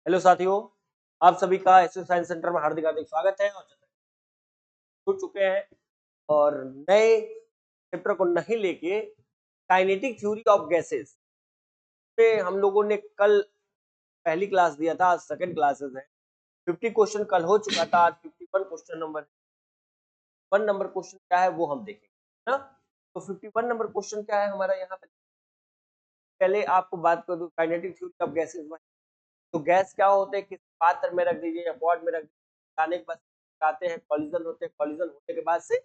Hello साथियों, आप सभी का एसएस साइंस सेंटर में हार्दिक हार्दिक स्वागत है। और जुड़ चुके हैं और नए चैप्टर को नहीं लेके काइनेटिक थ्योरी ऑफ गैसेस पे हम लोगों ने कल पहली क्लास दिया था, आज सेकंड क्लासेस है। 50 क्वेश्चन कल हो चुका था, आज 51 क्वेश्चन नंबर 1 नंबर क्वेश्चन क्या है वो हम देखेंगे ना। तो 51 नंबर क्वेश्चन क्या है हमारा यहाँ पे, पहले आपको बात कर दूं काइनेटिक थ्योरी ऑफ गैसेस में। तो गैस क्या होते हैं, किसी पात्र में रख दीजिए या पॉट में रख दीजिए, जाने के बाद आते हैं, कॉलिजन होते हैं, कॉलिजन होने के बाद से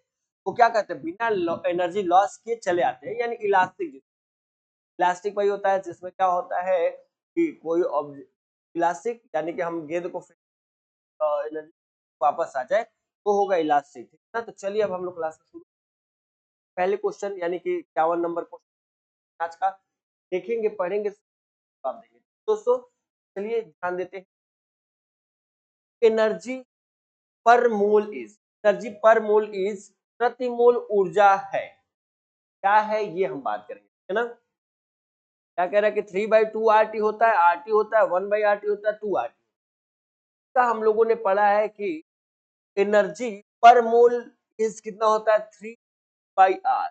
वो क्या कहते हैं, बिना एनर्जी लॉस किए चले आते हैं, यानी इलास्टिक। इलास्टिक वही होता है जिसमें क्या होता है कि कोई इलास्टिक यानी कि हम गेंद को एनर्जी वापस आ जाए तो होगा इलास्टिक, ठीक है ना। तो चलिए अब हम लोग क्लास शुरू, पहले क्वेश्चन यानी कि 51 नंबर क्वेश्चन आज का देखेंगे, पढ़ेंगे, जवाब देंगे। दोस्तों चलिए ध्यान देते हैं, एनर्जी पर मोल इज, एनर्जी पर मोल इज प्रति मोल ऊर्जा है, क्या है ये हम बात करेंगे, है ना। क्या कह रहा है कि 3/2 RT होता है, RT होता है 1/RT होता है 2 RT का हम लोगों ने पढ़ा है कि एनर्जी पर मोल इज कितना होता है 3/R,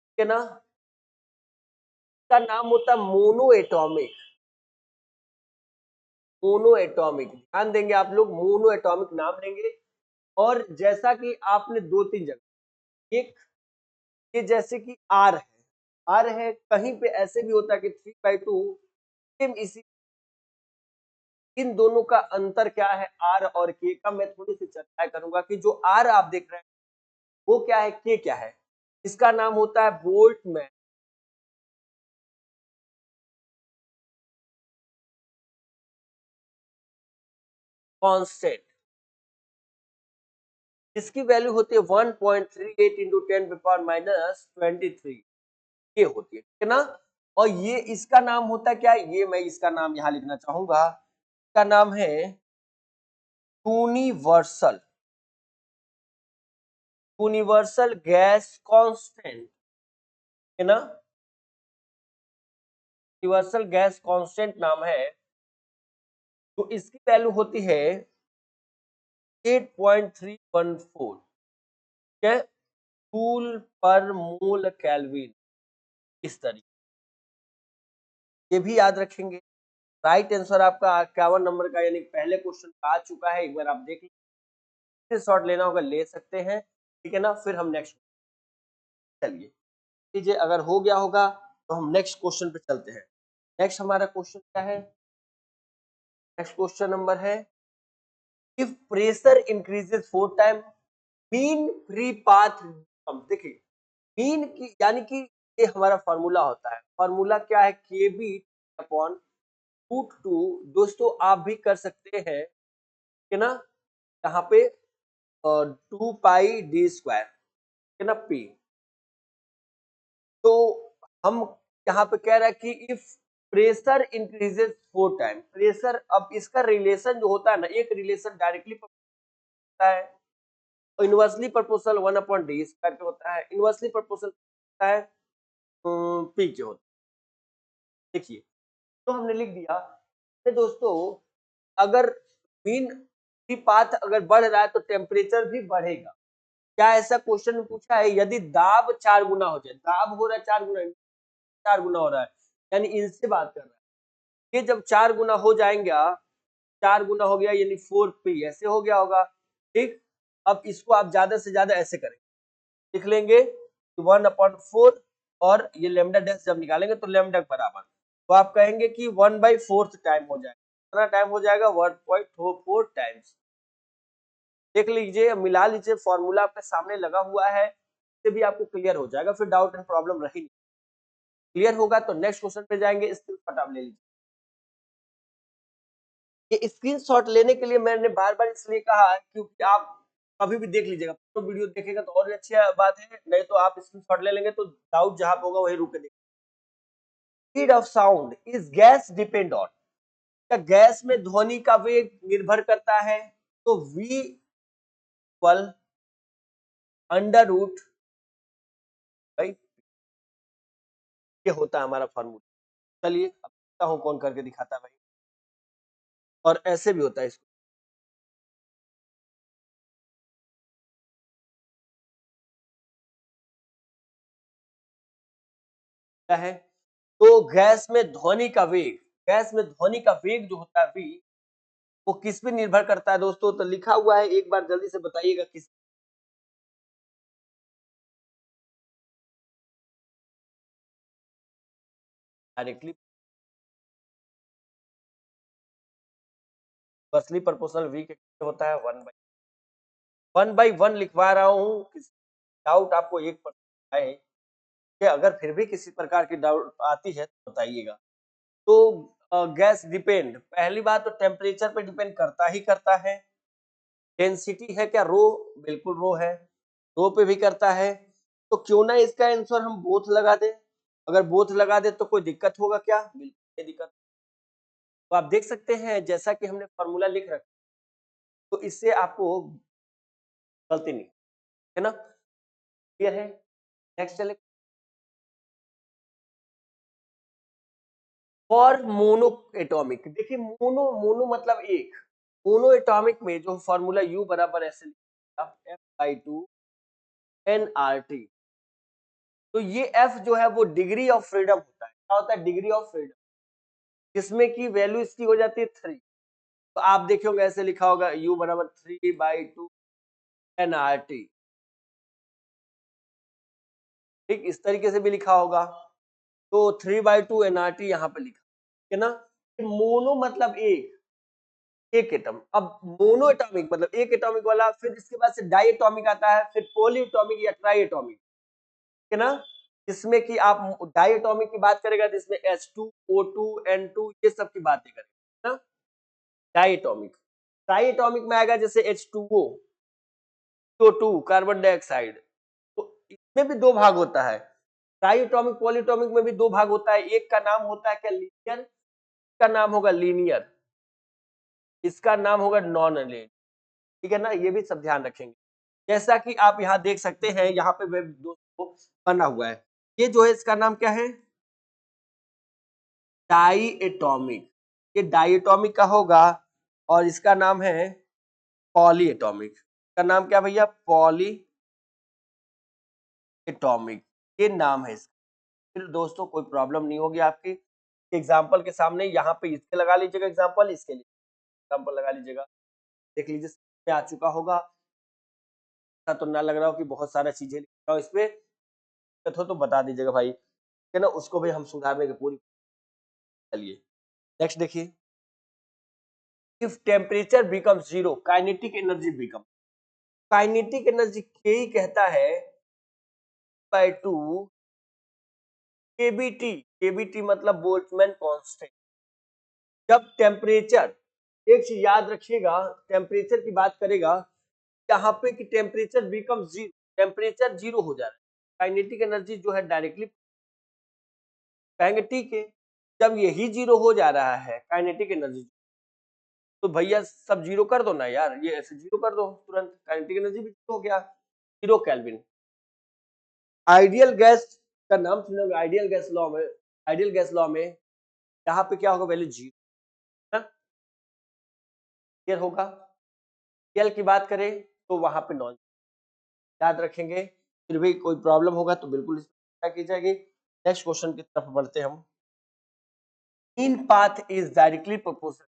ठीक है ना। इसका नाम होता है मोनो एटॉमिक, मोनो एटॉमिक ध्यान देंगे आप लोग, मोनो एटॉमिक नाम लेंगे। और जैसा कि आपने 2-3 जगह, एक ये जैसे कि आर है, आर है, कहीं पे ऐसे भी होता है कि 3/2 सेम इसी, इन दोनों का अंतर क्या है आर और के का मैं थोड़ी सी चर्चा करूंगा कि जो आर आप देख रहे हैं वो क्या है, के क्या है। इसका नाम होता है बोल्टमैन कांस्टेंट, इसकी वैल्यू होती है 1.38 इंटू 10⁻⁻23, ये होती है, ठीक है ना। और ये इसका नाम होता है क्या, ये मैं इसका नाम यहां लिखना चाहूंगा, इसका नाम है यूनिवर्सल, यूनिवर्सल गैस कांस्टेंट, है ना। यूनिवर्सल गैस कांस्टेंट नाम है, तो इसकी वैल्यू होती है 8.314, ठीक है, जूल पर मोल केल्विन, इस तरीके, ये भी याद रखेंगे। राइट आंसर आपका 51 नंबर का यानी पहले क्वेश्चन का आ चुका है, एक बार आप देख लीजिए, शॉर्ट लेना होगा ले सकते हैं, ठीक है ना। फिर हम नेक्स्ट चलिए लीजिए, अगर हो गया होगा तो हम नेक्स्ट क्वेश्चन पे चलते हैं। नेक्स्ट हमारा क्वेश्चन क्या है, नेक्स्ट क्वेश्चन नंबर है, if pressure increases 4 time mean free path कम। देखिए मीन की यानी कि ये हमारा फॉर्मूला होता है, फॉर्मूला क्या है, के बी अपॉन रूट टू, दोस्तों आप भी कर सकते हैं, है ना, यहाँ पे 2πd², है ना, पी। तो हम यहाँ पे कह रहे हैं कि if pressure increases 4 time, pressure, अब इसका रिलेशन जो होता है ना, एक रिलेशन डायरेक्टली होता है, इनवर्सली प्रोपोर्शनल 1/d² पे होता है, इनवर्सली प्रोपोर्शनल होता है पी के होता है। देखिए तो हमने लिख दिया, तो दोस्तों अगर मीन की पाथ अगर बढ़ रहा है तो टेम्परेचर भी बढ़ेगा। क्या ऐसा क्वेश्चन में पूछा है, यदि दाब 4 गुना हो जाए, दाब हो रहा है 4 गुना, 4 गुना हो रहा है, यानी इनसे बात कर रहा है, ये जब 4 गुना हो जाएंगे, 4 गुना हो गया यानी 4p, ऐसे हो गया होगा, ठीक। अब इसको आप ज्यादा से ज्यादा ऐसे करेंगे, लिख लेंगे 1/4, और ये लेमडा डैश जब निकालेंगे तो लेमडा बराबर, तो आप कहेंगे कि 1/4 टाइम हो जाएगा, कितना टाइम हो जाएगा, 1.4 टाइम्स। देख लीजिए, मिला लीजिए, फॉर्मूला आपके सामने लगा हुआ है, इससे भी आपको क्लियर हो जाएगा, फिर डाउट एंड प्रॉब्लम रही नहीं। क्लियर होगा तो नेक्स्ट क्वेश्चन पे जाएंगे, स्क्रीनशॉट आप ले लीजिए। ये स्क्रीनशॉट लेने के लिए मैंने बार बार इसलिए कहा क्योंकि आप कभी भी देख लीजिएगा, तो वीडियो देखेगा तो और भी अच्छी बात है, नहीं तो आप स्क्रीनशॉट ले लेंगे तो डाउट जहां पे होगा वही रुक के देखेंगे। Speed of sound is gas depend on, क्या गैस में ध्वनि का वेग निर्भर करता है, तो v इक्वल अंडर रूट भाई, ये होता है हमारा फॉर्मूला। चलिए अब देखता हूं कौन करके दिखाता है भाई। और ऐसे भी होता है इसको क्या है। तो गैस में ध्वनि का वेग जो होता है v, वो किस पे निर्भर करता है दोस्तों? तो लिखा हुआ है, एक बार जल्दी से बताइएगा किस डायरेक्टली इनवर्सली प्रोपोर्शनल v के कितने होता है? 1/1 लिखवा रहा हूँ। डाउट आपको 1% है कि अगर फिर भी किसी प्रकार की डाउट आती है तो बताइएगा। तो गैस डिपेंड, पहली बात तो टेम्परेचर पे डिपेंड करता ही करता है। डेंसिटी है क्या? रो, बिल्कुल रो है, रो पे भी करता है। तो क्यों ना इसका आंसर हम बोथ लगा दें। अगर बोथ लगा दे तो कोई दिक्कत होगा क्या? बिल्कुल कोई दिक्कत। तो आप देख सकते हैं जैसा कि हमने फॉर्मूला लिख रखा, तो इससे आपको गलती नहीं है ना। क्लियर है? नेक्स्ट चले। फॉर मोनो एटॉमिक, देखिए मोनो मोनो मतलब एक, मोनो एटॉमिक में जो फॉर्मूला U बराबर ऐसे F/2 nRT। तो ये F जो है वो डिग्री ऑफ फ्रीडम होता है। क्या होता है? डिग्री ऑफ फ्रीडम, जिसमें की वैल्यू इसकी हो जाती है 3। तो आप देखे होंगे ऐसे लिखा होगा U बराबर 3/2 nRT। ठीक, इस तरीके से भी लिखा होगा। तो 3/2 nRT यहाँ पे लिखा है ना। मोनो मतलब एक एटम। अब मोनो एटॉमिक मतलब एक एटॉमिक वाला, फिर इसके बाद से डाई एटॉमिक आता है, फिर पॉली एटॉमिक या ट्राई एटॉमिक, है ना। जिसमें कि आप डाई एटॉमिक की बात करेगा तो इसमें H2 O2 N2 ये सब की बातें करेंगे ना। डाई एटॉमिक, ट्राई एटॉमिक में आएगा जैसे H2O, CO2 कार्बन डाइऑक्साइड। तो इसमें भी दो भाग होता है। ट्राई एटॉमिक पॉली एटॉमिक में भी दो भाग होता है। एक का नाम होता है क्या? लीनियर। इसका नाम होगा लीनियर, इसका नाम होगा नॉन लीनियर। ठीक है ना, ये भी सब ध्यान रखेंगे। जैसा कि आप यहाँ देख सकते हैं, यहाँ पे दोस्तों बना हुआ है, ये जो है इसका नाम क्या है? Diatomic. ये डाई एटॉमिक का होगा और इसका नाम है पॉली एटॉमिक। इसका नाम क्या भैया? पॉली एटॉमिक, ये नाम है इसका। फिर दोस्तों कोई प्रॉब्लम नहीं होगी आपकी। एग्जाम्पल के सामने यहाँ पे इसके लगा लीजिएगा एग्जाम्पल, इसके लिए एग्जाम्पल लगा लीजिएगा। देख लीजिए समझ में आ चुका होगा। ऐसा तो ना लग रहा हो कि बहुत सारा चीजें लिख रहा हूँ इस पे, तो बता दीजिएगा भाई, है ना। उसको भी हम सुधारने की पूरी। चलिए नेक्स्ट देखिए। If temperature becomes zero kinetic energy become, kinetic energy के ही कहता है by 2 केबीटी। केबीटी मतलब बोल्ट्जमैन कांस्टेंट। जब टेम्परेचर, एक चीज याद रखिएगा, टेम्परेचर की बात करेगा यहाँ पे कि temperature become zero, temperature zero हो जा रहा है, काइनेटिक एनर्जी जो है डायरेक्टली कहेंगे ठीक है। जब यही जीरो हो जा रहा है काइनेटिक एनर्जी, तो भैया सब जीरो कर दो ना यार, ये ऐसे जीरो कर दो तुरंत, काइनेटिक एनर्जी भी जीरो हो गया, 0 केल्विन। आइडियल गैस का नाम सुने होंगे, आइडियल गैस लॉ में, आइडियल गैस लॉ में यहाँ पे क्या होगा? वैल्यू जीरो है, क्लियर होगा। एल की बात करें तो वहां पे नॉन, याद रखेंगे। फिर भी कोई प्रॉब्लम होगा तो बिल्कुल क्या की जाएगी। नेक्स्ट क्वेश्चन की तरफ बढ़ते हैं हम। Mean path is directly proportional,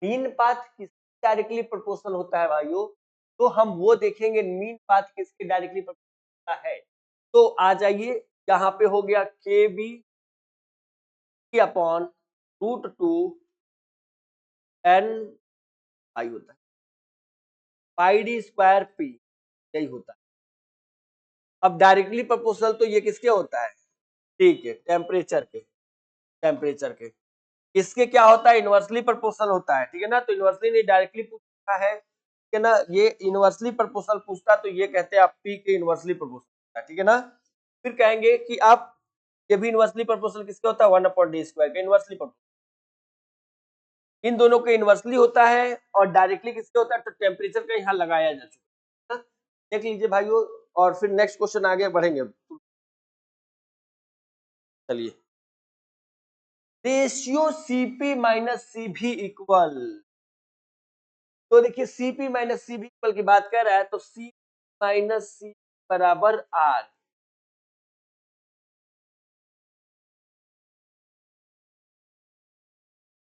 mean path किस डायरेक्टली प्रोपोर्शनल होता है भाइयों? तो हम वो देखेंगे मीन पाथ किसके डायरेक्टली प्रोपोर्शनल होता है। तो आ जाइए, यहाँ पे हो गया के बी अपॉन √2 एन आई होता है, पाई डी स्क्वायर पी, यही होता है। अब डायरेक्टली प्रोपोर्शनल तो ये किसके होता है? ठीक है, टेम्परेचर के, टेम्परेचर के। इसके क्या होता है? इनवर्सली प्रोपोर्शनल होता है, ठीक है ना। तो इनवर्सली नहीं, डायरेक्टली पूछता है, ठीक है ना। ये इनवर्सली प्रोपोर्शनल पूछता तो ये कहते हैं आप पी के इनवर्सली प्रोपोर्शनल, ठीक है ना। फिर कहेंगे कि आप ये भी इनवर्सली प्रोपोर्शनल किसके होता है? 1/d² का इनवर्सली प्रोपोर्शनल। इन दोनों के इनवर्सली होता है और डायरेक्टली किसके होता है? तो टेम्परेचर का यहाँ लगाया जा चुका है, देख लीजिए भाइयों। और फिर नेक्स्ट क्वेश्चन आगे बढ़ेंगे। चलिए, रेशियो Cp - Cv इक्वल, तो देखिए Cp माइनस Cv इक्वल की बात कर रहा है तो C माइनस C बराबर R।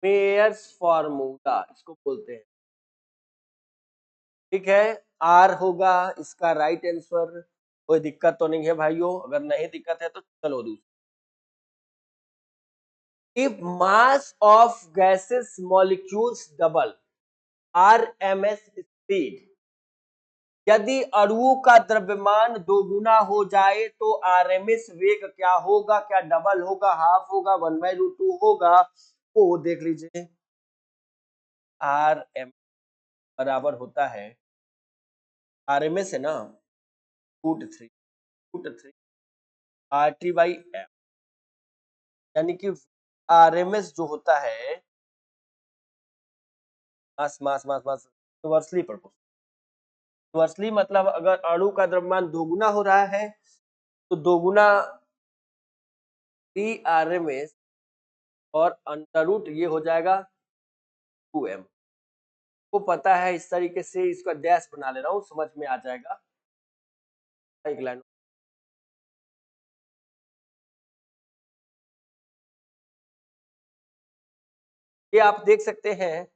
मेयर्स फॉर्मूला इसको बोलते हैं, ठीक है। R होगा इसका राइट आंसर। कोई दिक्कत तो नहीं है भाइयों, अगर नहीं दिक्कत है तो चलो दूसरा। If mass of gases molecules double RMS speed, यदि अणुओं का द्रव्यमान दोगुना हो जाए तो आरएमएस वेग क्या होगा? क्या डबल होगा, हाफ होगा, 1/√2 होगा? वो देख लीजिए। आर एम बराबर होता है, आरएमएस है ना, √3 RT/m, यानी कि आरएमएस जो होता है मास मास मास मास इनवर्सली प्रोपोर्शनल। इनवर्सली मतलब अगर अणु का द्रव्यमान दोगुना हो रहा है तो दोगुना आरएमएस और अंडर रूट ये हो जाएगा 2m। को पता है, इस तरीके से इसका डैश बना ले रहा हूँ, समझ में आ जाएगा। एक लाइन ये आप देख सकते हैं,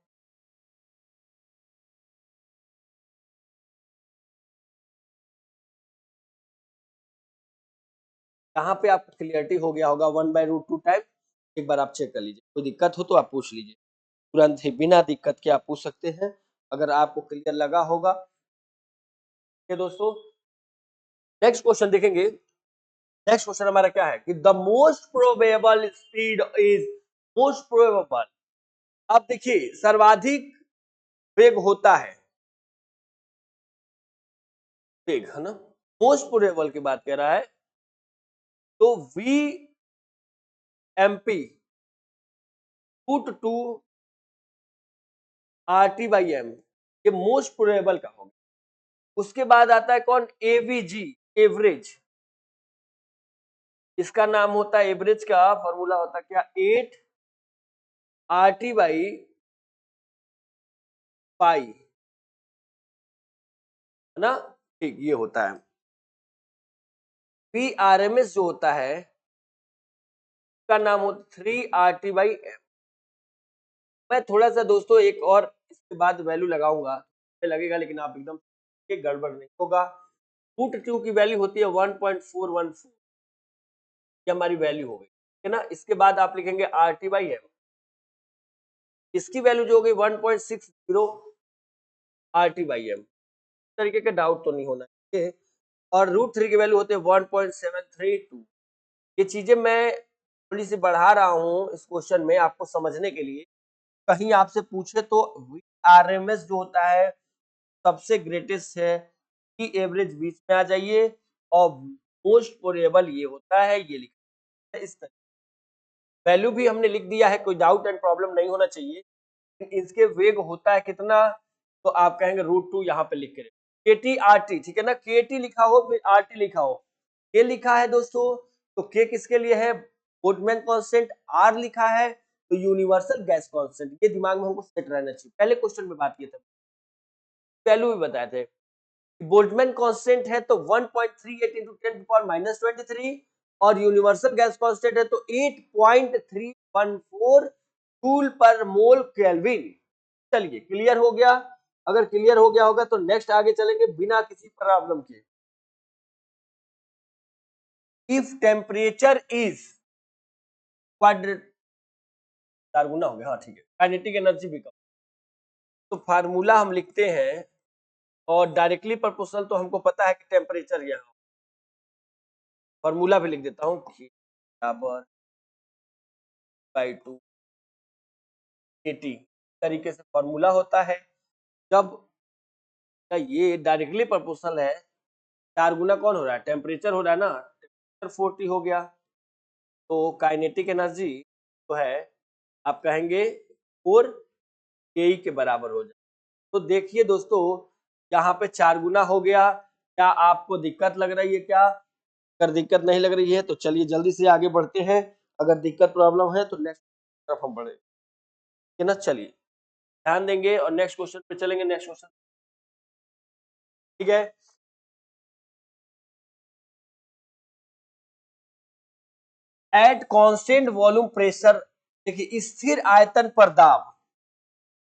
यहाँ पे आपको क्लियरिटी हो गया होगा 1/√2 टाइम। एक बार आप चेक कर लीजिए, कोई दिक्कत हो तो आप पूछ लीजिए, तुरंत ही बिना दिक्कत के आप पूछ सकते हैं अगर आपको क्लियर लगा होगा। ये दोस्तों नेक्स्ट क्वेश्चन देखेंगे। नेक्स्ट क्वेश्चन हमारा क्या है कि the most probable speed is, most probable, अब देखिए सर्वाधिक वेग होता है, वेग है ना, मोस्ट प्रोबेबल की बात कर रहा है तो वी एमपी √2 RT/m, ये मोस्ट प्रोबेबल का होगा। उसके बाद आता है कौन? AVG, average. इसका नाम होता है एवरेज, का फॉर्मूला होता है क्या? 8 RT/पाई, है ना, ठीक ये होता है। PRMS जो होता है इसका नाम होता है 3 RT/m। मैं थोड़ा सा दोस्तों एक और इसके बाद वैल्यू लगाऊंगा, लगेगा लेकिन आप एकदम गड़बड़ नहीं होगा। √2 की वैल्यू होती है 1.414, ये हमारी वैल्यू हो गई, है ना। इसके बाद आप लिखेंगे RT/m, इसकी वैल्यू जो हो गई 1.60 RT/m। इस तरीके का डाउट तो नहीं होना चाहिए। और √3 की वैल्यू होती है 1.732। ये चीजें मैं थोड़ी सी बढ़ा रहा हूँ इस क्वेश्चन में आपको समझने के लिए, कहीं आपसे पूछे तो आरएमएस जो होता है सबसे ग्रेटेस्ट है, की एवरेज बीच में आ जाइए, और मोस्ट प्रोबेबल ये होता है, ये लिखा है इस तरह। वैल्यू भी हमने लिख दिया है, कोई डाउट एंड प्रॉब्लम नहीं होना चाहिए। इसके वेग होता है कितना, तो आप कहेंगे √2 यहाँ पे लिख के केटी आरटी, ठीक है ना, केटी लिखा हो फिर आरटी लिखा हो, के लिखा है दोस्तों तो के किसके लिए है? Boltzmann constant. आर लिखा है तो यूनिवर्सल गैस कांस्टेंट, ये दिमाग में हमको सेट रहना चाहिए। पहले क्वेश्चन में बात किए थे, वैल्यू भी बताए थे। बोल्ट्जमैन कांस्टेंट है तो 1.38 into 10⁻⁻23, और यूनिवर्सल गैस कांस्टेंट है तो 8.314 जूल पर मोल केल्विन। चलिए क्लियर हो गया। अगर क्लियर हो गया होगा तो नेक्स्ट आगे चलेंगे बिना किसी प्रॉब्लम के। इफ टेम्परेचर इज क्वाड्रेट, 4 गुना हो गया, हाँ ठीक है, काइनेटिक एनर्जी भी कम। तो फार्मूला हम लिखते हैं, और डायरेक्टली प्रोपोर्शनल तो हमको पता है कि टेम्परेचर यहाँ, फॉर्मूला भी लिख देता हूँ, बराबर बाई 2 KT तरीके से फॉर्मूला होता है। जब ये डायरेक्टली प्रोपोर्शनल है, 4 गुना कौन हो रहा है? टेम्परेचर हो रहा है ना, टेम्परेचर 40 हो गया, तो काइनेटिक एनर्जी तो है, आप कहेंगे 4 KE के बराबर हो जाए। तो देखिए दोस्तों यहाँ पे 4 गुना हो गया। क्या आपको दिक्कत लग रही है क्या? अगर दिक्कत नहीं लग रही है तो चलिए जल्दी से आगे बढ़ते हैं, अगर दिक्कत प्रॉब्लम है तो नेक्स्ट तरफ हम बढ़े, है ना। चलिए ध्यान देंगे और नेक्स्ट क्वेश्चन पे चलेंगे। नेक्स्ट क्वेश्चन, ठीक है। एट कांस्टेंट वॉल्यूम प्रेशर, देखिए स्थिर आयतन पर दाब,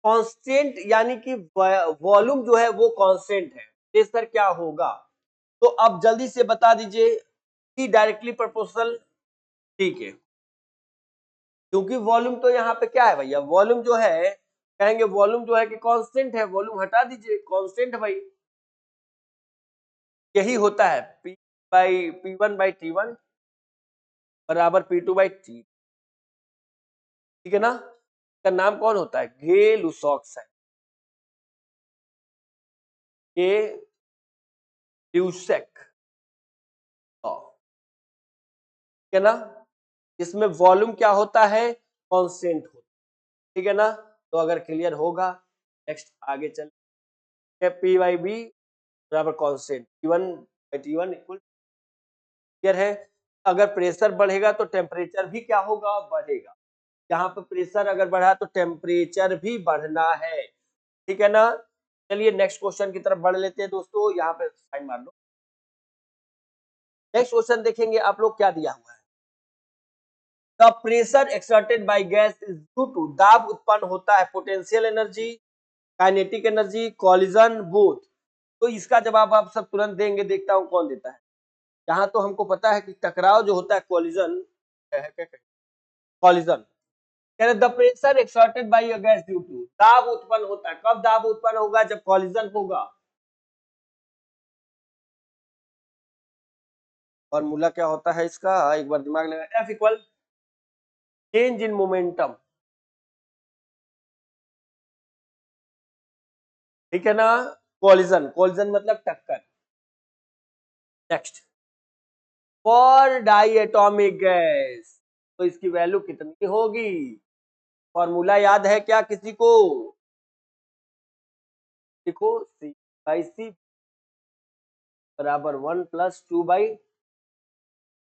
कांस्टेंट यानी कि वॉल्यूम जो है वो कांस्टेंट है, प्रेशर क्या होगा? तो अब जल्दी से बता दीजिए कि डायरेक्टली प्रोपोर्शनल, ठीक है, क्योंकि वॉल्यूम तो यहाँ पे क्या है भैया, वॉल्यूम जो है, कहेंगे वॉल्यूम जो है कि कांस्टेंट है, वॉल्यूम हटा दीजिए, कांस्टेंट भाई, यही होता है P1/T1 बराबर P2/T, ठीक है ना। इसका नाम कौन होता है? गे लुसॉक है, गे ल्यूसेक, ठीक है ना। इसमें वॉल्यूम क्या होता है? कांस्टेंट होता है, ठीक है ना। तो अगर क्लियर होगा, नेक्स्ट आगे चलते हैं। पी बाई बी बराबर कांस्टेंट, P1/T1 इक्वल, क्लियर है। अगर प्रेशर बढ़ेगा तो टेम्परेचर भी क्या होगा? बढ़ेगा। यहाँ पे प्रेशर अगर बढ़ा तो टेम्परेचर भी बढ़ना है, ठीक है ना। चलिए नेक्स्ट क्वेश्चन की तरफ बढ़ लेते हैं दोस्तों, यहाँ पे साइन मार लो। नेक्स्ट क्वेश्चन देखेंगे आप लोग क्या दिया हुआ है। The pressure exerted by gas is due to, दाब उत्पन्न होता है potential energy, kinetic energy, collision, both. तो इसका जवाब आप सब तुरंत देंगे, देखता हूं कौन देता है। यहाँ तो हमको पता है कि टकराव जो होता है कॉलिजन है, क्या कॉलिजन। कह रहे the pressure exerted by a gas due to, दाब उत्पन्न होता है, कब दाब उत्पन्न होगा? जब कॉलिजन होगा। फॉर्मूला क्या होता है इसका? एक बार दिमाग लगा, F equal change in momentum, ठीक है ना। कॉलिजन, कॉलिजन मतलब टक्कर। Next, for diatomic gas, तो इसकी वैल्यू कितनी होगी? फॉर्मूला याद है क्या किसी को? देखो, C/C बराबर 1+2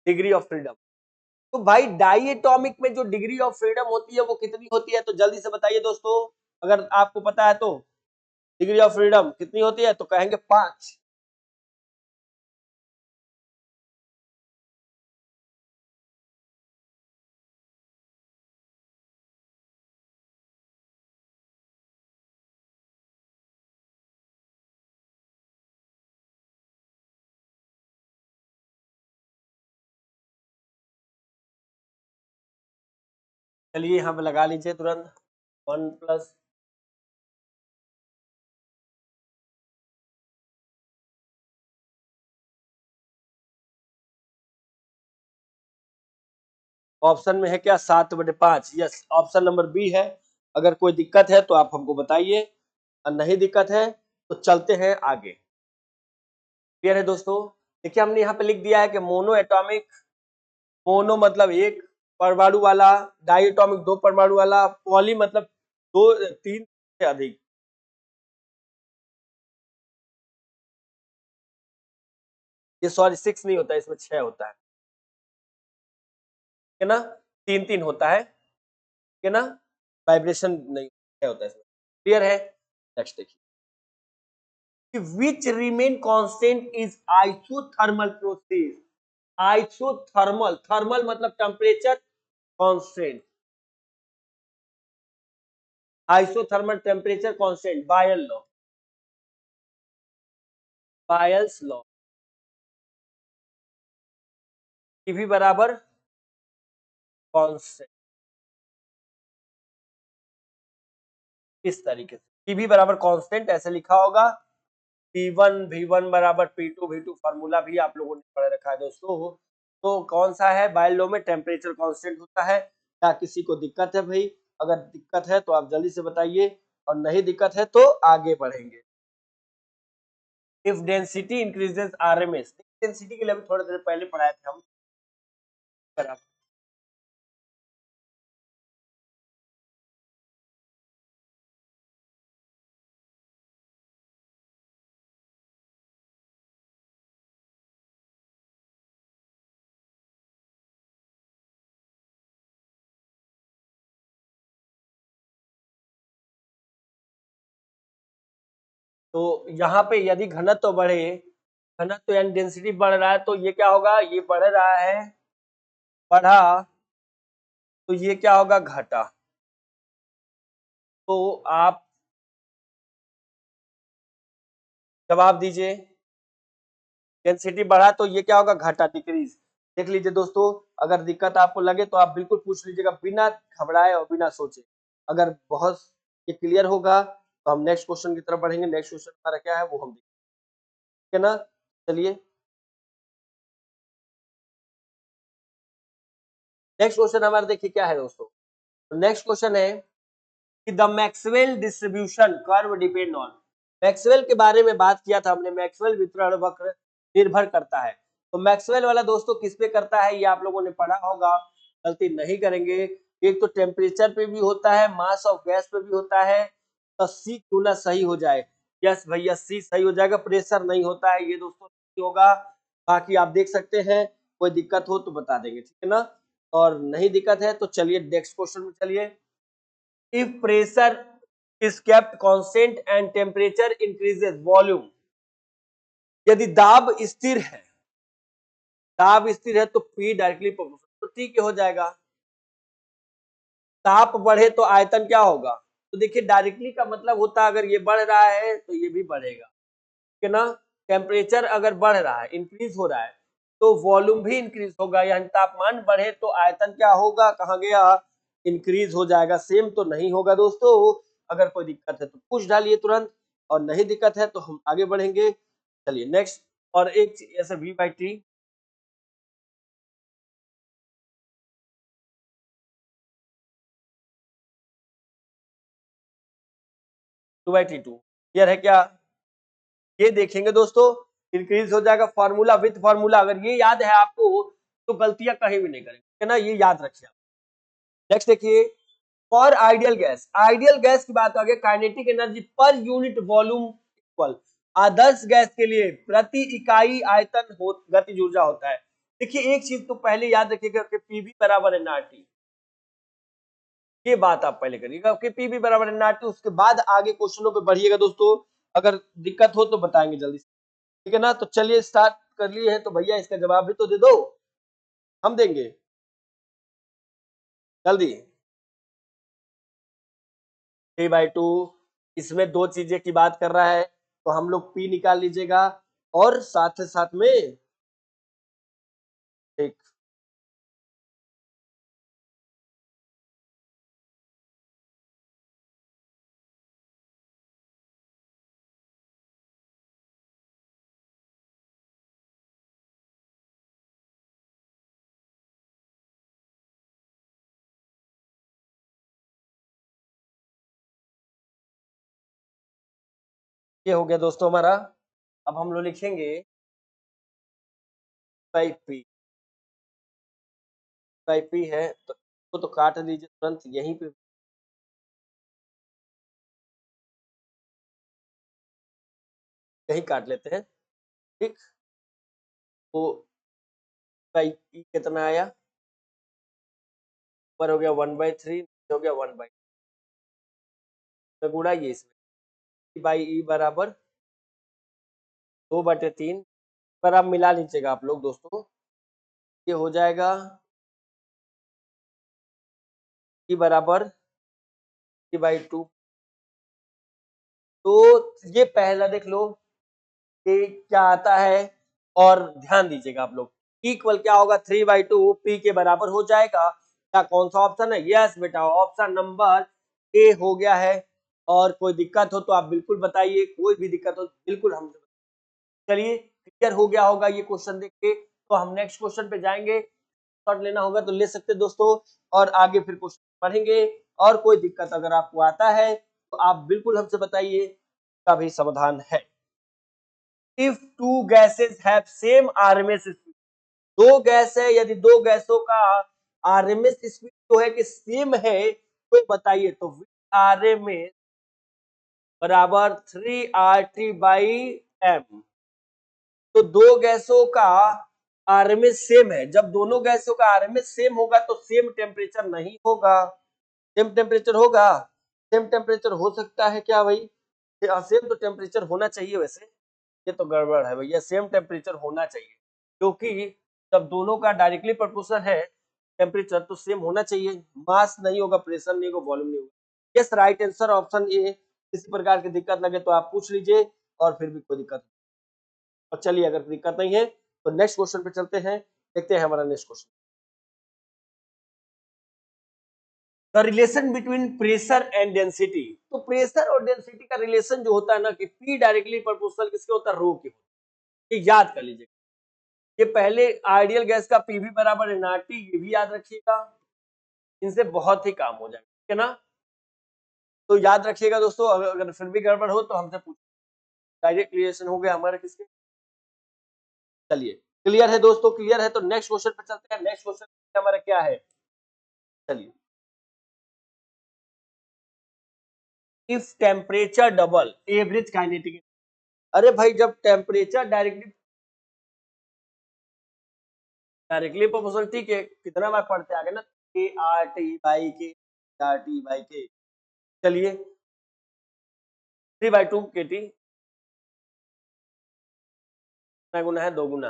डिग्री ऑफ फ्रीडम। तो भाई डाई एटॉमिक में जो डिग्री ऑफ फ्रीडम होती है वो कितनी होती है? तो जल्दी से बताइए दोस्तों, अगर आपको पता है तो। डिग्री ऑफ फ्रीडम कितनी होती है? तो कहेंगे 5। चलिए यहाँ पे लगा लीजिए तुरंत, 1+, ऑप्शन में है क्या 7/5? यस, ऑप्शन नंबर बी है। अगर कोई दिक्कत है तो आप हमको बताइए, और नहीं दिक्कत है तो चलते हैं आगे। क्लियर है दोस्तों? देखिए हमने यहाँ पे लिख दिया है कि मोनो एटॉमिक, मोनो मतलब एक परमाणु वाला, डाई एटॉमिक 2 परमाणु वाला, पॉली मतलब 2-3 से अधिक। ये सॉरी 6 नहीं होता है, इसमें 6 होता है ना। 3-3 होता है, ठीक है ना। वाइब्रेशन नहीं, 6 होता है इसमें। क्लियर है? नेक्स्ट देखिए, which remain constant is isothermal process, isothermal, thermal मतलब temperature, constant, isothermal temperature constant, Boyle law, Boyle's law, भी बराबर कांस्टेंट, इस तरीके से भी बराबर कांस्टेंट ऐसे लिखा होगा। P1 V1 बराबर P2 V2, फार्मूला भी आप लोगों ने पढ़ रखा है दोस्तों। तो कौन सा है? बायल लॉ में टेम्परेचर कांस्टेंट होता है। क्या किसी को दिक्कत है भाई? अगर दिक्कत है तो आप जल्दी से बताइए, और नहीं दिक्कत है तो आगे बढ़ेंगे। If density increases RMS, density के लिए भी थोड़ी देर पहले पढ़ाए थे हम, बराबर तो यहाँ पे यदि घनत्व बढ़े, घनत्व यानी डेंसिटी बढ़ रहा है, तो ये क्या होगा, ये बढ़ रहा है, बढ़ा, तो ये क्या होगा, घटा। तो आप जवाब दीजिए। डेंसिटी बढ़ा तो ये क्या होगा, घटा, डिक्रीज। देख लीजिए दोस्तों, अगर दिक्कत आपको लगे तो आप बिल्कुल पूछ लीजिएगा बिना घबराए और बिना सोचे। अगर बहुत ये क्लियर होगा तो हम नेक्स्ट क्वेश्चन की तरफ बढ़ेंगे। नेक्स्ट क्वेश्चन हमारा क्या है वो हम देखेंगे, ठीक है ना। चलिए नेक्स्ट क्वेश्चन हमारा देखिए क्या है दोस्तों। नेक्स्ट क्वेश्चन है कि the Maxwell distribution curve depend on. Maxwell के बारे में बात किया था हमने, मैक्सवेल वितरण वक्र निर्भर करता है। तो मैक्सवेल वाला दोस्तों किस पे करता है, ये आप लोगों ने पढ़ा होगा, गलती नहीं करेंगे। एक तो टेम्परेचर पे भी होता है, मास ऑफ गैस पे भी होता है। तो सी क्यों ना सही हो जाए, यस भैया सी सही हो जाएगा। प्रेशर नहीं होता है ये दोस्तों, नहीं होगा। बाकी आप देख सकते हैं, कोई दिक्कत हो तो बता देंगे, ठीक है ना। और नहीं दिक्कत है तो चलिए नेक्स्ट क्वेश्चन में चलिए। if pressure is kept constant and temperature increases volume, यदि दाब स्थिर है, दाब स्थिर है तो P डायरेक्टली प्रोपोर्शनल तो ठीक हो जाएगा। ताप बढ़े तो आयतन क्या होगा, तो देखिए डायरेक्टली का मतलब होता है अगर ये बढ़ रहा है तो ये भी बढ़ेगा, ठीक है ना। टेम्परेचर अगर बढ़ रहा है, इंक्रीज हो रहा है, तो वॉल्यूम भी इंक्रीज होगा, यानी तापमान बढ़े तो आयतन क्या होगा, कहाँ गया, इंक्रीज हो जाएगा। सेम तो नहीं होगा दोस्तों। अगर कोई दिक्कत है तो पूछ डालिए तुरंत, और नहीं दिक्कत है तो हम आगे बढ़ेंगे। चलिए नेक्स्ट। और एक ऐसे V/T, 2/T2 क्लियर है क्या, ये देखेंगे दोस्तों। इंक्रीज हो जाएगा, फॉर्मूला विथ फॉर्मूला, अगर ये याद है आपको तो गलतियां कहीं भी नहीं करेंगे, है ना, ये याद रखिए। नेक्स्ट देखिए, for ideal gas, ideal gas की बात आगे, kinetic energy per unit volume equal, आदर्श गैस के लिए प्रति इकाई आयतन गतिज ऊर्जा होता है। देखिए एक चीज तो पहले याद रखिएगा कि पीवी बराबर एनआरटी, ये बात आप पहले करिएगा कि पीवी बराबर एनआरटी। उसके बाद आगे क्वेश्चनों पे बढ़िएगा दोस्तों, अगर दिक्कत हो तो बताएंगे जल्दी से, ठीक है ना। तो चलिए स्टार्ट कर लिए हैं, तो भैया इसका जवाब भी तो दे दो, हम देंगे जल्दी। 3/2, इसमें दो चीजें की बात कर रहा है, तो हम लोग पी निकाल लीजिएगा, और साथ साथ में एक, ये हो गया दोस्तों हमारा। अब हम लोग लिखेंगे पी, पी है तो काट दीजिए तुरंत यहीं पे, यहीं काट लेते हैं, ठीक। तो पी कितना आया, ऊपर हो गया 1/3, हो गया 1/, तो गुड़ाइए इसमें, बाई ई बराबर 2/3 पर, आप मिला लीजिएगा आप लोग दोस्तों, ये हो जाएगा ई बराबर 3/2। तो ये पहला देख लो कि क्या आता है, और ध्यान दीजिएगा आप लोग, इक्वल क्या होगा, 3/2 पी के बराबर हो जाएगा। क्या कौन सा ऑप्शन है, यस बेटा ऑप्शन नंबर ए हो गया है। और कोई दिक्कत हो तो आप बिल्कुल बताइए, कोई भी दिक्कत हो बिल्कुल हम, चलिए क्लियर हो गया होगा ये क्वेश्चन देख के। तो हम नेक्स्ट क्वेश्चन पे जाएंगे, शॉर्ट लेना होगा तो ले सकते दोस्तों, और आगे फिर क्वेश्चन पढ़ेंगे। और कोई दिक्कत अगर आपको आता है तो आप बिल्कुल हमसे बताइए, का भी समाधान है। If two gases have same RMS speed, दो गैस है, यदि दो गैसों का आरएमएस स्पीड जो है कि सेम है, तो बताइए, तो आरएमएस बराबर 3RT/m। तो दो गैसों का आरएमएस सेम है, जब दोनों गैसों का आरएमएस सेम होगा तो सेम टेम्परेचर नहीं होगा, सेम टेम्परेचर होगा, सेम टेम्परेचर हो सकता है क्या भाई, सेम तो टेम्परेचर होना चाहिए वैसे, ये तो गड़बड़ है भैया, सेम टेम्परेचर होना चाहिए क्योंकि जब दोनों का डायरेक्टली प्रोपोर्शनल है टेम्परेचर तो सेम होना चाहिए, मास नहीं होगा, प्रेशर नहीं होगा, वॉल्यूम नहीं होगा। Yes, right answer option A. किसी प्रकार की दिक्कत लगे तो आप पूछ लीजिए और फिर भी कोई दिक्कत नहीं। और चलिए अगर दिक्कत नहीं है तो नेक्स्ट क्वेश्चन पे चलते हैं, देखते हैं हमारा next question. The relation between pressure and density. तो प्रेशर और डेंसिटी का रिलेशन जो होता है ना कि पी डायरेक्टली प्रोपोर्शनल किसके होता है, रो के। ये याद कर लीजिए, ये पहले आइडियल गैस का पीवी बराबर एनआरटी, ये भी याद रखिएगा, इनसे बहुत ही काम हो जाएगा, ठीक है ना। तो याद रखिएगा दोस्तों, अगर फिर भी गड़बड़ हो तो हमसे पूछ। डायरेक्ट रिलेशन हो गया हमारे किसके। चलिए क्लियर है दोस्तों, क्लियर है तो नेक्स्ट क्वेश्चन पे चलते हैं। नेक्स्ट क्वेश्चन हमारा क्या है, चलिए। If temperature double average kinetic. अरे भाई जब टेम्परेचर डायरेक्टली प्रोपोर्शनल, ठीक है, कितना बार पढ़ते आगे ना, के आर टी बाई के, आर टी बाई के। चलिए 3/2 के टी गुना है 2 गुना,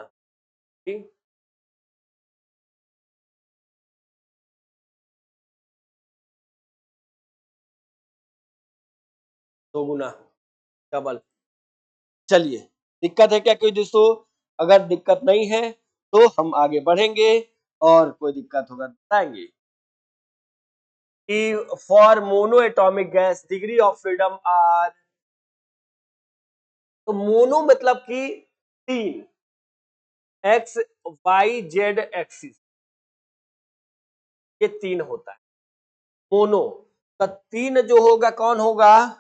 ठीक, 2 गुना डबल। चलिए दिक्कत है क्या कोई दोस्तों? अगर दिक्कत नहीं है तो हम आगे बढ़ेंगे और कोई दिक्कत होगा तो बताएंगे कि for monoatomic gas degree of freedom are. तो मोनो मतलब कि 3, एक्स वाई जेड एक्सिस, ये 3 होता है मोनो। तो 3 जो होगा कौन होगा,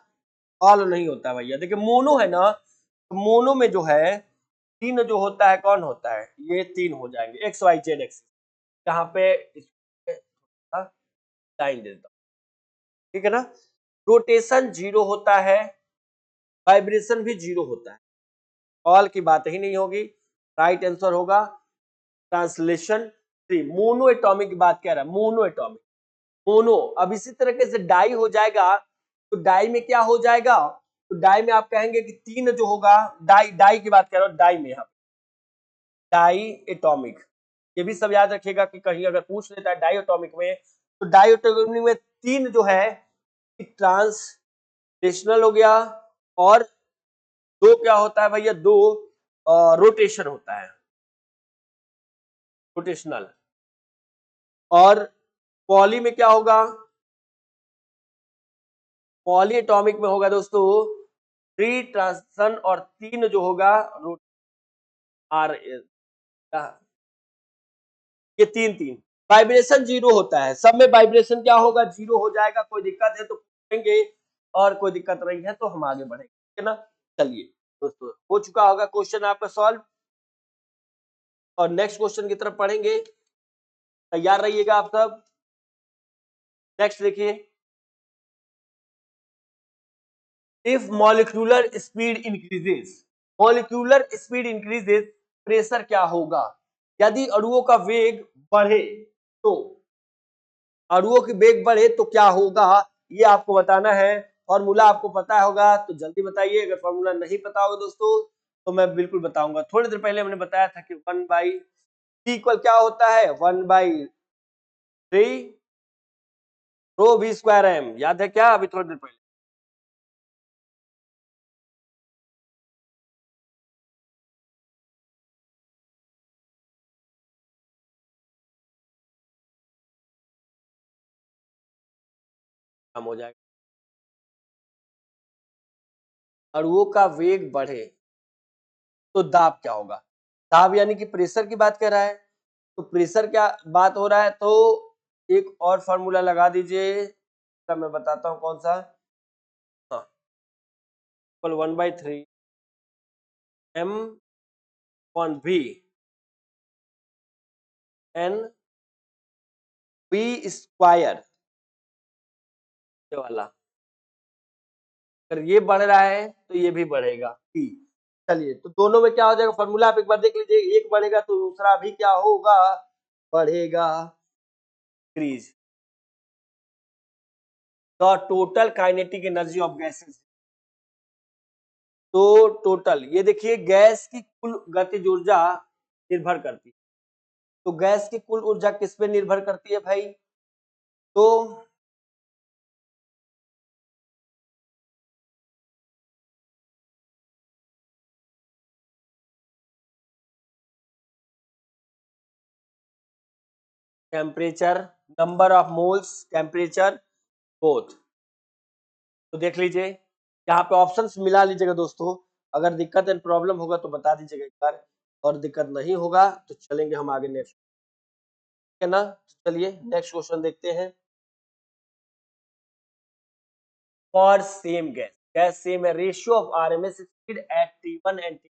ऑल नहीं होता भैया। देखिए मोनो है ना, तो मोनो में जो है 3 जो होता है कौन होता है, ये 3 हो जाएंगे, एक्स वाई जेड एक्सिस। यहाँ पे लाइन देता हूं, ठीक है ना। रोटेशन 0 होता है, वाइब्रेशन भी 0 होता है, ऑल की बात ही नहीं होगी। राइट आंसर होगा ट्रांसलेशन 3। मोनो एटॉमिक की बात कह रहा है, मोनो एटॉमिक, मोनो। अब इसी तरीके से डाई हो जाएगा, तो डाई में क्या हो जाएगा, तो डाई में आप कहेंगे कि 3 जो होगा, डाई डाई की बात कर रहा हूं, डाई में यहाँ डाई एटॉमिक, ये भी सब याद रखिएगा कि कहीं अगर पूछ लेता है डाई एटॉमिक में, तो डाई एटॉमिक में 3 जो है ट्रांसलेशनल हो गया, और 2 क्या होता है भैया, 2 रोटेशन होता है, रोटेशनल। और पॉली में क्या होगा, पॉली एटॉमिक में होगा दोस्तों 3 ट्रांसलेशन और 3 जो होगा रोट आर, ये 3 वाइब्रेशन 0 होता है, सब में वाइब्रेशन क्या होगा, 0 हो जाएगा। कोई दिक्कत है तो पूछेंगे और कोई दिक्कत नहीं है तो हम आगे बढ़ेंगे, ठीक है ना। चलिए दोस्तों हो चुका होगा क्वेश्चन आपका सॉल्व, और नेक्स्ट क्वेश्चन की तरफ पढ़ेंगे, तैयार रहिएगा आप सब। नेक्स्ट देखिए, if molecular speed increases, molecular speed increases, pressure क्या होगा। यदि अणुओं का वेग बढ़े तो, अणुओं की वेग बढ़े तो क्या होगा, ये आपको बताना है। फॉर्मूला आपको पता होगा तो जल्दी बताइए, अगर फॉर्मूला नहीं पता होगा दोस्तों तो मैं बिल्कुल बताऊंगा। थोड़ी देर पहले हमने बताया था कि 1/T इक्वल क्या होता है, 1/3 रो वी स्क्वायर एम, याद है क्या, अभी थोड़ी देर पहले काम हो जाएगा। अणुओं का वेग बढ़े तो दाब क्या होगा, दाब यानी कि प्रेशर की बात कर रहा है, तो प्रेशर क्या बात हो रहा है, तो एक और फॉर्मूला लगा दीजिए, मैं बताता हूं कौन सा। हाँ, 1/3 M upon V N B square, ये वाला, अगर ये बढ़ रहा है तो ये भी बढ़ेगा पी। चलिए तो दोनों में क्या हो जाएगा, फॉर्मूला आप एक बार देख लीजिए, एक बढ़ेगा तो दूसरा भी क्या होगा, बढ़ेगा, increase the total kinetic energy of gases. तो टोटल ये देखिए गैस की कुल गतिज ऊर्जा निर्भर करती है। तो गैस की कुल ऊर्जा किस पे निर्भर करती है भाई? तो temperature, number of moles, temperature, both. तो देख लीजिए यहाँ पे ऑप्शंस मिला लीजिएगा दोस्तों। अगर दिक्कत एंड प्रॉब्लम होगा तो बता दीजिएगा एक बार, और दिक्कत नहीं होगा तो चलेंगे हम आगे नेक्स्ट, है ना। चलिए नेक्स्ट क्वेश्चन देखते हैं। For same gas, gas same है, ratio of RMS speed at T1 and T2।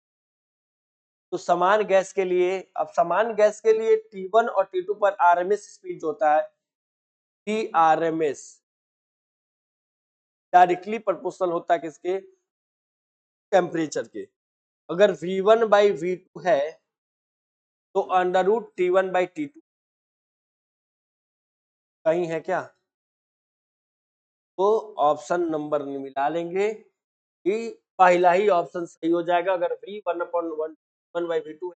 तो समान गैस के लिए, अब समान गैस के लिए T1 और T2 पर आरएमएस स्पीड जो होता है टी आरएमएस डायरेक्टली प्रोपोर्शनल होता है किसके? टेम्परेचर के। अगर V1 बाई V2 है तो under root T1 by T2 कहीं है क्या? तो ऑप्शन नंबर मिला लेंगे कि पहला ही ऑप्शन सही हो जाएगा। अगर V1/1 बाई V2 है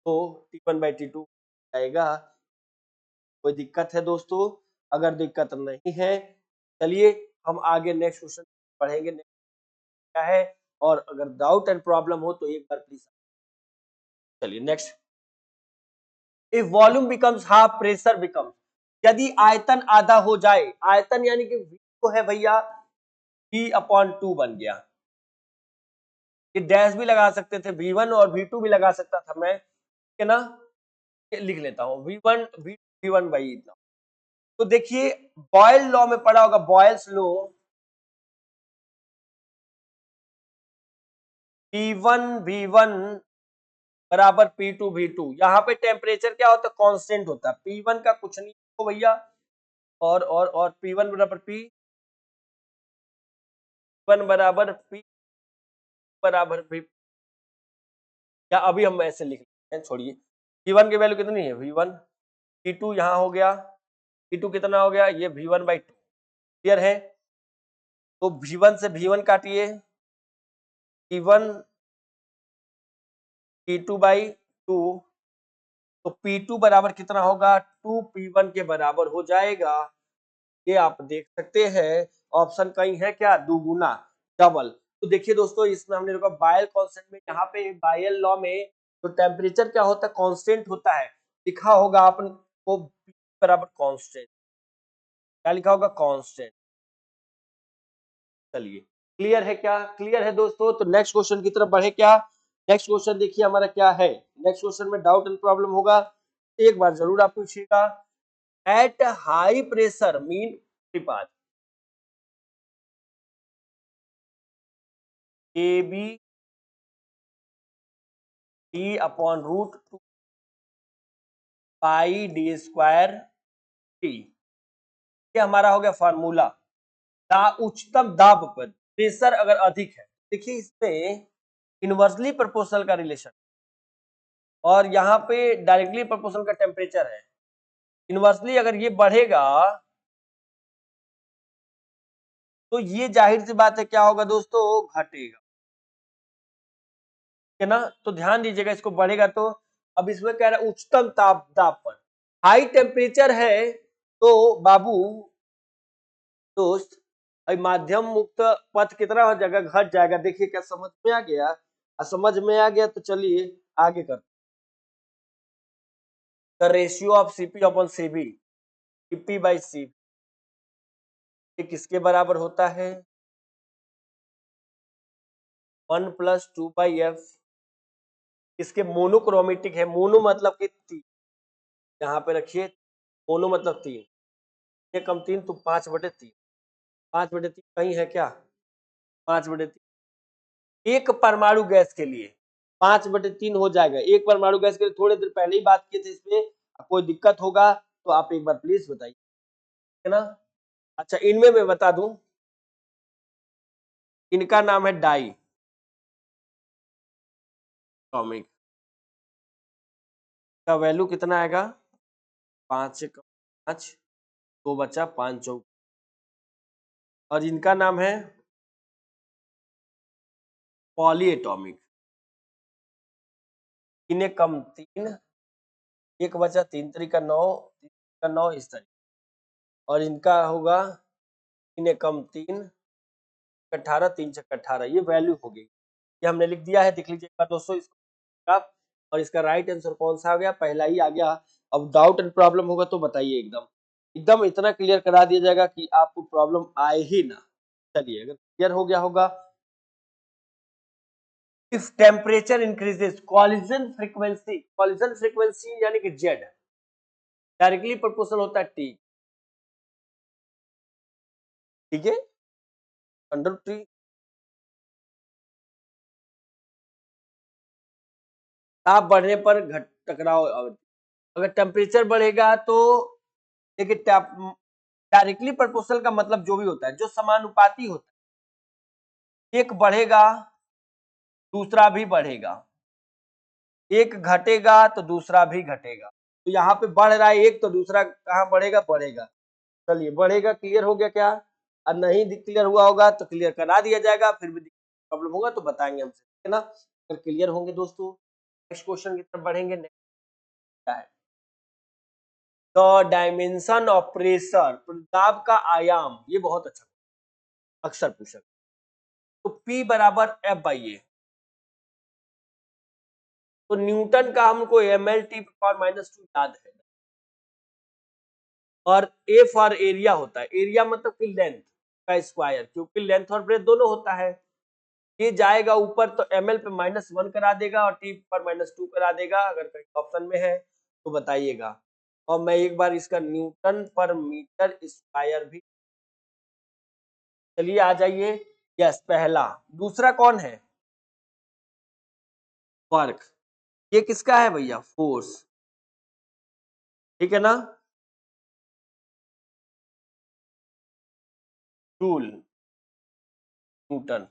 तो T1 बाई T2 आएगा। कोई दिक्कत है दोस्तों? अगर दिक्कत नहीं है चलिए हम आगे नेक्स्ट क्वेश्चन पढ़ेंगे क्या है, और अगर डाउट एंड प्रॉब्लम हो तो एक बार प्लीज। चलिए next. If volume becomes half pressure becomes, यदि आयतन आधा हो जाए, आयतन यानी कि V तो है भैया, V/2 बन गया। ये डैश भी लगा सकते थे, V1 और V2 भी लगा सकता था मैं, ठीक है ना। लिख लेता हूँ V1 बाई इतना। तो देखिए बॉयल लॉ में पढ़ा होगा, बॉयल्स लॉ, P1 V1 बराबर P2 V2। यहाँ पे टेम्परेचर क्या होता है? कांस्टेंट होता है। P1 का कुछ नहीं हो भैया, और P1 बराबर P1 बराबर P बराबर V, या अभी हम ऐसे लिख लेते हैं, छोड़िए। P1 की वैल्यू कितनी है? V1। P2 यहाँ हो गया, P2 कितना हो गया? ये V1/2। क्लियर है? तो V1 से V1 काटिए, P1 P2/2, तो P2 बराबर कितना होगा? 2P1 के बराबर हो जाएगा। ये आप देख सकते हैं। ऑप्शन कहीं है क्या? दुगुना, डबल। तो देखिए दोस्तों इसमें हमने देखा बायल कांस्टेंट में, यहाँ पे बायल लॉ में तो टेम्परेचर क्या होता है? कांस्टेंट होता है। लिखा होगा आपने को P बराबर कांस्टेंट, क्या लिखा होगा? कांस्टेंट। चलिए क्लियर है क्या? क्लियर है दोस्तों। तो नेक्स्ट क्वेश्चन की तरफ बढ़े क्या? नेक्स्ट क्वेश्चन देखिए हमारा क्या है। नेक्स्ट क्वेश्चन में डाउट एंड प्रॉब्लम होगा, एक बार जरूर आप पूछिएगा। एट हाई प्रेशर मीन अनुपात AB T/√2 पाई D² T, ये हमारा हो गया फार्मूला। उच्चतम दाब पर प्रेशर अगर अधिक है, देखिए इसमें इनवर्सली प्रोपोर्शनल का रिलेशन, और यहाँ पे डायरेक्टली प्रोपोर्शनल का टेम्परेचर है। इनवर्सली अगर ये बढ़ेगा तो ये जाहिर सी बात है क्या होगा दोस्तों? घटेगा, है ना। तो ध्यान दीजिएगा, इसको बढ़ेगा तो, अब इसमें कह रहा है उच्चतम तापमान, हाई टेम्परेचर है तो बाबू दोस्त माध्यम मुक्त पथ कितना हो जाएगा? घट जाएगा। देखिए क्या समझ में आ गया? समझ में आ गया तो चलिए आगे करते। The ratio of CP/CV, CP/CV ये किसके बराबर होता है? 1+2/F। इसके मोनोक्रोमेटिक है, मोनो मतलब कि तीन, यहाँ पे रखिए, मोनो मतलब तीन, ये कम तीन तो 5/3, 5/3 कहीं है क्या? 5/3 एक परमाणु गैस के लिए 5/3 हो जाएगा। एक परमाणु गैस के लिए थोड़ी देर पहले ही बात की थी इसमें। कोई दिक्कत होगा तो आप एक बार प्लीज बताइए, है ना। अच्छा इनमें मैं बता दूं, इनका नाम है डाई टॉमिक, का वैल्यू कितना आएगा? 5 से 5, 2 बचा 5 चौक, और इनका नाम है पॉलीएटॉमिक, 3 एक कम 3, 1 बचा 3 त्रिका 9, 3 त्रिका 9 इस तरीके, और इनका होगा 3 एक कम 3, 18, 3 छक 18, ये वैल्यू होगी, ये हमने लिख दिया है, देख लीजिए एक बार दोस्तों इसको आप, और इसका राइट आंसर कौन सा आ गया, पहला ही आ गया। अब डाउट एंड प्रॉब्लम होगा तो बताइए, एकदम एकदम इतना क्लियर करा दिया जाएगा कि आपको प्रॉब्लम आए ही ना। चलिए अगर क्लियर हो गया होगा, if temperature increases collision frequency यानी कि जेड डायरेक्टली प्रोपोर्शनल होता है टी, ठीक है, अंडर टी, ताप बढ़ने पर घट टकराव, अगर टेम्परेचर बढ़ेगा तो देखिए डायरेक्टली प्रोपोर्शनल का मतलब जो भी होता है, जो समानुपाती होता है, एक बढ़ेगा दूसरा भी बढ़ेगा, एक घटेगा तो दूसरा भी घटेगा, तो यहाँ पे बढ़ रहा है एक तो दूसरा कहाँ बढ़ेगा, बढ़ेगा। चलिए बढ़ेगा, क्लियर हो गया क्या, और नहीं क्लियर हुआ होगा तो क्लियर करा दिया जाएगा, फिर भी प्रॉब्लम होगा तो बताएंगे हमसे, ठीक है ना। अगर क्लियर होंगे दोस्तों, नेक्स्ट क्वेश्चन की तरफ बढ़ेंगे। नेक्स्ट क्या है, द डायमेंशन ऑफ प्रेशर, दाब का आयाम, ये बहुत अच्छा अक्सर पूछा, तो P बराबर F बाई ए, तो न्यूटन का हमको mL/-2 याद है, और ए फॉर एरिया होता है, एरिया मतलब कि लेंथ का स्क्वायर, क्योंकि लेंथ और ब्रेथ दोनों होता है, ये जाएगा ऊपर तो ml पे -1 करा देगा और t पर -2 करा देगा, अगर कहीं ऑप्शन में है तो बताइएगा। और मैं एक बार इसका न्यूटन पर मीटर स्क्वायर भी, चलिए आ जाइए, यस पहला, दूसरा कौन है, वर्क, ये किसका है भैया, फोर्स, ठीक है ना, जूल न्यूटन।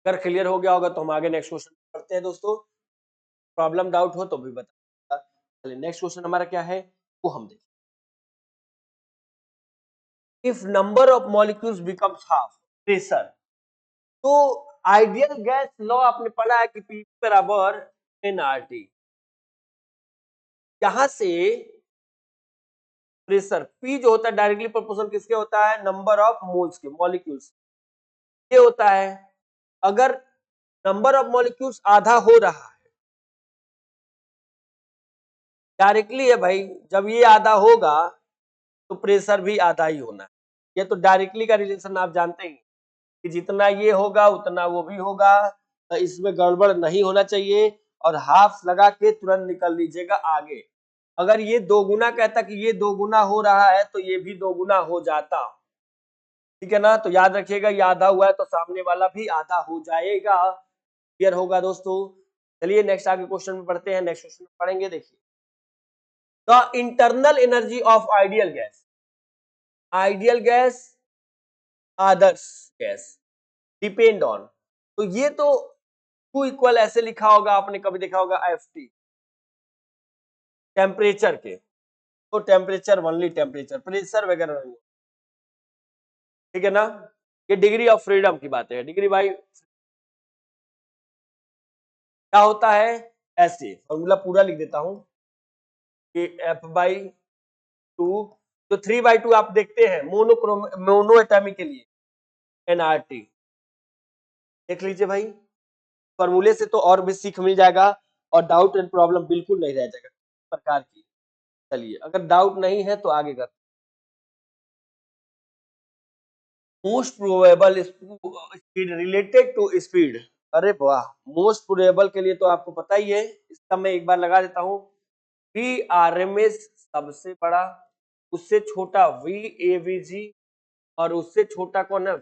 अगर क्लियर हो गया होगा तो हम आगे नेक्स्ट क्वेश्चन पढ़ते हैं दोस्तों, प्रॉब्लम डाउट हो तो भी बताइएगा। चलिए नेक्स्ट क्वेश्चन हमारा क्या है वो हम देखें, if number of molecules becomes half pressure, तो आइडियल गैस लॉ आपने पढ़ा है कि पी बराबर एनआरटी, यहां से प्रेशर पी जो होता है डायरेक्टली प्रोपोर्शनल किसके होता है, नंबर ऑफ मोल्स के, मॉलिक्यूल्स ये होता है। अगर नंबर ऑफ मॉलिक्यूल्स आधा हो रहा है, डायरेक्टली है भाई, जब ये आधा होगा तो प्रेशर भी आधा ही होना है, ये तो डायरेक्टली का रिलेशन आप जानते हैं कि जितना ये होगा उतना वो भी होगा, तो इसमें गड़बड़ नहीं होना चाहिए, और हाफ लगा के तुरंत निकल लीजिएगा आगे। अगर ये दो गुना कहता कि ये दो गुना हो रहा है तो ये भी दो गुना हो जाता, ठीक है ना, तो याद रखिएगा ये आधा हुआ है तो सामने वाला भी आधा हो जाएगा, क्लियर होगा दोस्तों। चलिए नेक्स्ट आगे क्वेश्चन में पढ़ते हैं, नेक्स्ट क्वेश्चन पढ़ेंगे, देखिए the internal energy of ideal gas Adarsh gas depend on, तो ये तो Q इक्वल ऐसे लिखा होगा, आपने कभी देखा होगा FT टेम्परेचर के, तो टेम्परेचर ओनली टेम्परेचर, प्रेशर वगैरह नहीं, ठीक है ना, ये डिग्री ऑफ फ्रीडम की बात है, डिग्री भाई क्या होता है, ऐसे फॉर्मूला पूरा लिख देता हूं कि F/2, जो 3/2 आप देखते हैं मोनो एटॉमिक के लिए NRT, देख लीजिए भाई, फॉर्मूले से तो और भी सीख मिल जाएगा, और डाउट एंड प्रॉब्लम बिल्कुल नहीं रह जाएगा प्रकार की। चलिए अगर डाउट नहीं है तो आगे कर, most probable speed related to speed, अरे वाह, मोस्ट प्रोबेबल के लिए तो आपको पता ही है, इसका मैं एक बार लगा देता हूं, VRMS सबसे बड़ा, उससे छोटा VAVG, और उससे छोटा कौन है,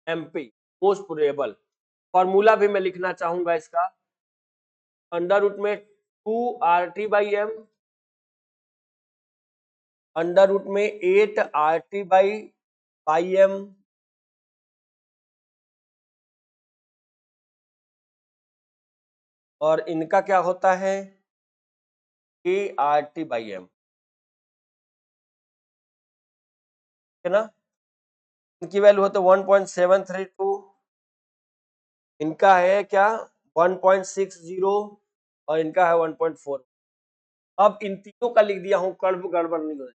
VMP, मोस्ट प्रोबेबल। फॉर्मूला भी मैं लिखना चाहूंगा इसका, अंडर रूट में 2RT/m, अंडर रूट में 8RT/m, और इनका क्या होता है KRT/m, है ना, इनकी वैल्यू होता है 1.732, इनका है क्या 1.60 और इनका है 1.4। अब इन तीनों का लिख दिया हूं, गड़बड़ नहीं हो रही।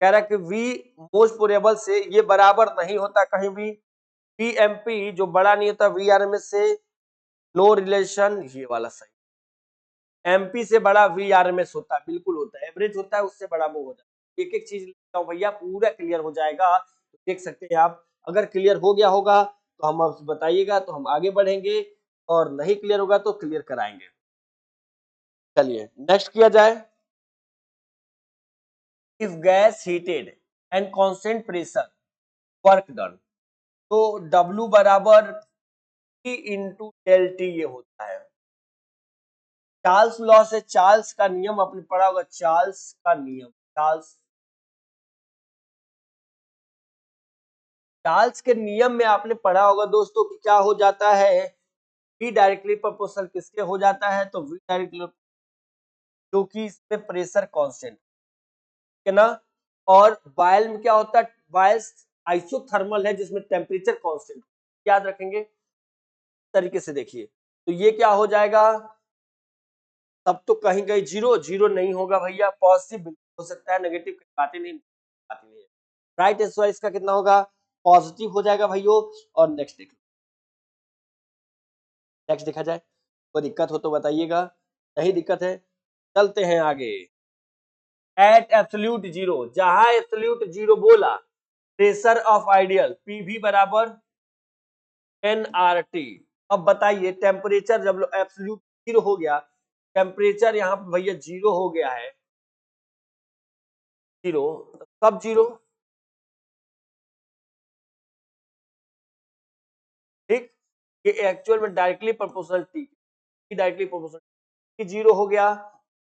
कह रहा है कि वी मोस्ट प्रोबेबल से ये बराबर नहीं होता कहीं भी, पीएमपी जो बड़ा नहीं होता वीआरएमएस से, नो रिलेशन, ये वाला सही। एमपी से बड़ा वीआरएमएस होता है, बिल्कुल होता है, एवरेज होता है उससे बड़ा वो हो जाता है। एक एक चीज लिखता हूं भैया, पूरा क्लियर हो जाएगा, तो देख सकते हैं आप। अगर क्लियर हो गया होगा तो हम आपसे बताइएगा, तो हम आगे बढ़ेंगे, और नहीं क्लियर होगा तो क्लियर कराएंगे। चलिए नेक्स्ट किया जाए। If gas heated and constant pressure work done, तो W बराबर P इंटू डेल टी ये होता है। चार्ल्स लॉ से, चार्ल्स का नियम आपने पढ़ा होगा, चार्ल्स का नियम, चार्ल्स के नियम में आपने पढ़ा होगा दोस्तों कि क्या हो जाता है, V डायरेक्टली प्रोपोर्शनल किसके हो जाता है, तो V डायरेक्टली, क्योंकि इसमें प्रेशर कांस्टेंट है ना। और वायल में क्या होता है, वायल आइसोथर्मल है जिसमें टेम्परेचर कांस्टेंट, याद रखेंगे तरीके से। देखिए तो ये क्या हो जाएगा, तब तो कहीं कहीं जीरो, जीरो नहीं होगा भैया, पॉजिटिव बिल्कुल हो सकता है, नेगेटिव की बात ही नहीं, है। राइट आंसर इसका कितना होगा, पॉजिटिव हो जाएगा भाइयों। और नेक्स्ट देखो, नेक्स्ट देखा जाए, कोई दिक्कत हो तो बताइएगा, नहीं दिक्कत है चलते हैं आगे। एट एब्सोल्यूट जीरो, जहां एब्सोल्यूट जीरो बोला, प्रेशर ऑफ आइडियल पीवी बराबर एनआरटी। अब बताइए टेम्परेचर जब एब्सोल्यूट जीरो हो गया, टेम्परेचर यहाँ पे भैया जीरो हो गया है, जीरो, सब जीरो, ठीक। ये एक्चुअल में directly proportional T, directly proportional zero हो गया,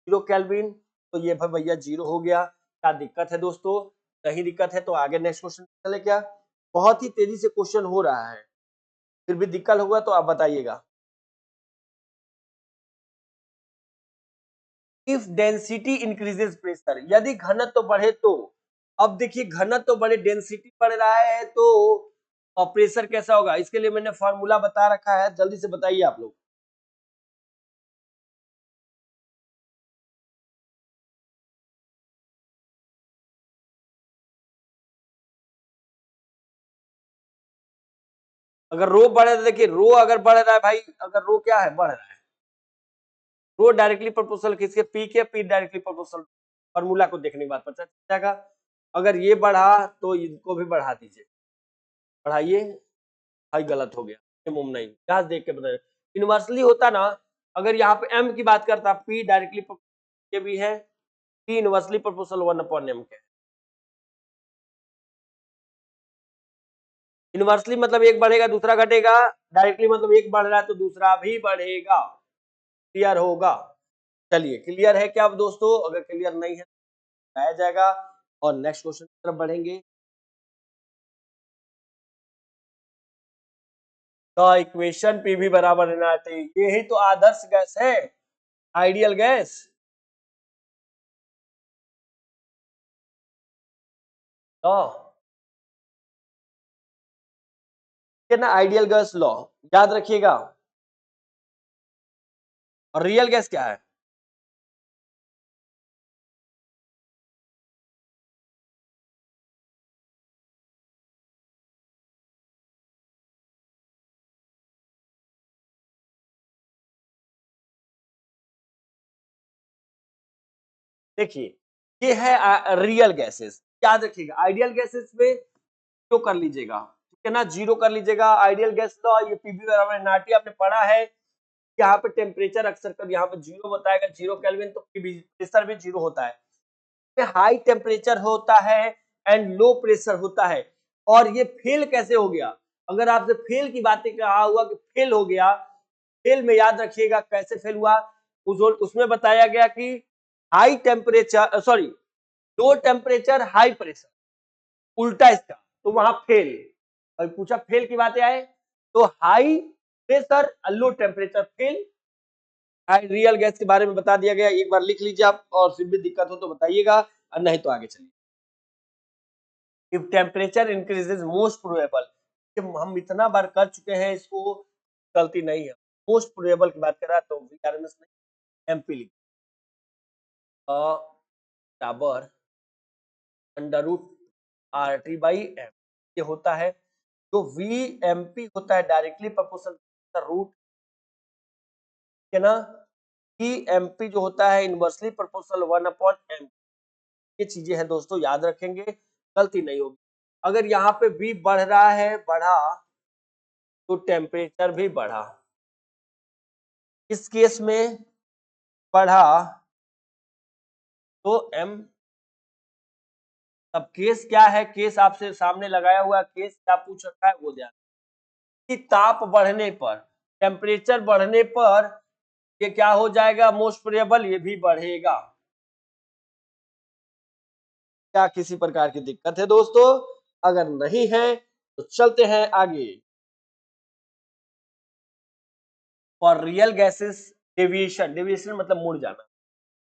जीरो केल्विन, तो ये भैया जीरो हो गया। क्या दिक्कत है दोस्तों, नहीं दिक्कत है तो आगे नेक्स्ट क्वेश्चन चले क्या। बहुत ही तेजी से क्वेश्चन हो रहा है, फिर भी दिक्कत होगा तो आप बताइएगा। इफ डेंसिटी इंक्रीजेस प्रेशर, यदि घनत्व बढ़े तो, अब देखिए घनत्व बढ़े, डेंसिटी बढ़ रहा है तो प्रेशर कैसा होगा, इसके लिए मैंने फॉर्मूला बता रखा है, जल्दी से बताइए आप लोग। अगर रो बढ़े तो देखिए, रो अगर बढ़ रहा है भाई, अगर रो क्या है बढ़ रहा है, रो डायरेक्टली प्रोपोर्शनल किसके, पी के, पी डायरेक्टली प्रोपोर्शनल, फॉर्मूला को देखने के बाद पता चल जाएगा। अगर ये बढ़ा तो इनको भी बढ़ा दीजिए, बढ़ाइए, भाई गलत हो गया, ये मुमकिन नहीं, यहाँ देख के बताइए। यूनिवर्सली होता ना, अगर यहाँ पे एम की बात करता, पी डायरेक्टली के भी है, पी यूनिवर्सली प्रोपोर्शनल 1/m के, यूनिवर्सली मतलब एक बढ़ेगा दूसरा घटेगा, डायरेक्टली मतलब एक बढ़ रहा है तो दूसरा भी बढ़ेगा, क्लियर होगा। चलिए क्लियर है क्या अब दोस्तों, अगर क्लियर नहीं है तो आया जाएगा, और नेक्स्ट क्वेश्चन की तरफ बढ़ेंगे। तो इक्वेशन पी भी बराबर एनआरटी, ये ही तो आदर्श गैस है, आइडियल गैस, तो ना आइडियल गैस लॉ याद रखिएगा। और रियल गैस क्या है, देखिए ये है रियल गैसेस, याद रखिएगा। आइडियल गैसेस में जीरो कर लीजिएगा, ठीक है ना, जीरो कर लीजिएगा। आइडियल गैस लॉ, ये पीवी बराबर एनआरटी आपने पढ़ा है। यहाँ पे टेम्परेचर अक्सर कर यहाँ पे जीरो बताएगा, जीरो केल्विन, तो प्रेशर भी जीरो होता है। हाई टेम्परेचर होता है एंड लो प्रेशर होता है। और ये फेल कैसे हो गया, अगर आपसे फेल की बातें कहा हुआ कि फेल हो गया, फेल में याद रखिएगा कैसे फेल हुआ, उसमें बताया गया कि high temperature, sorry, low temperature high pressure, उल्टा इसका, तो वहां फेल, और पूछा फेल की बातें आए तो high pressure low temperature fail. Real gas के बारे में बता दिया गया, एक बार लिख लीजिए आप, और फिर भी दिक्कत हो तो बताइएगा, और नहीं तो आगे चलिए। If temperature increases most probable, हम इतना बार कर चुके हैं इसको, गलती नहीं है। मोस्ट प्रोबेबल की बात करा तो VRMS नहीं, एमपी लिख बराबर under root RT by M, ये होता है। जो VMP होता है डायरेक्टली प्रोपोर्शनल रूट, है ना। EMP जो होता है इनवर्सली प्रोपोर्शनल 1/m। ये चीजें हैं दोस्तों, याद रखेंगे, गलती नहीं होगी। अगर यहाँ पे V बढ़ रहा है, बढ़ा तो टेम्परेचर भी बढ़ा। इस केस में बढ़ा तो M, अब केस क्या है, केस आपसे सामने लगाया हुआ, केस क्या पूछ रखा है वो ध्यान कि ताप बढ़ने पर, टेम्परेचर बढ़ने पर ये क्या हो जाएगा, मोस्ट प्रोबेबल ये भी बढ़ेगा। क्या किसी प्रकार की दिक्कत है दोस्तों? अगर नहीं है तो चलते हैं आगे। For real gases deviation, deviation मतलब मुड़ जाना,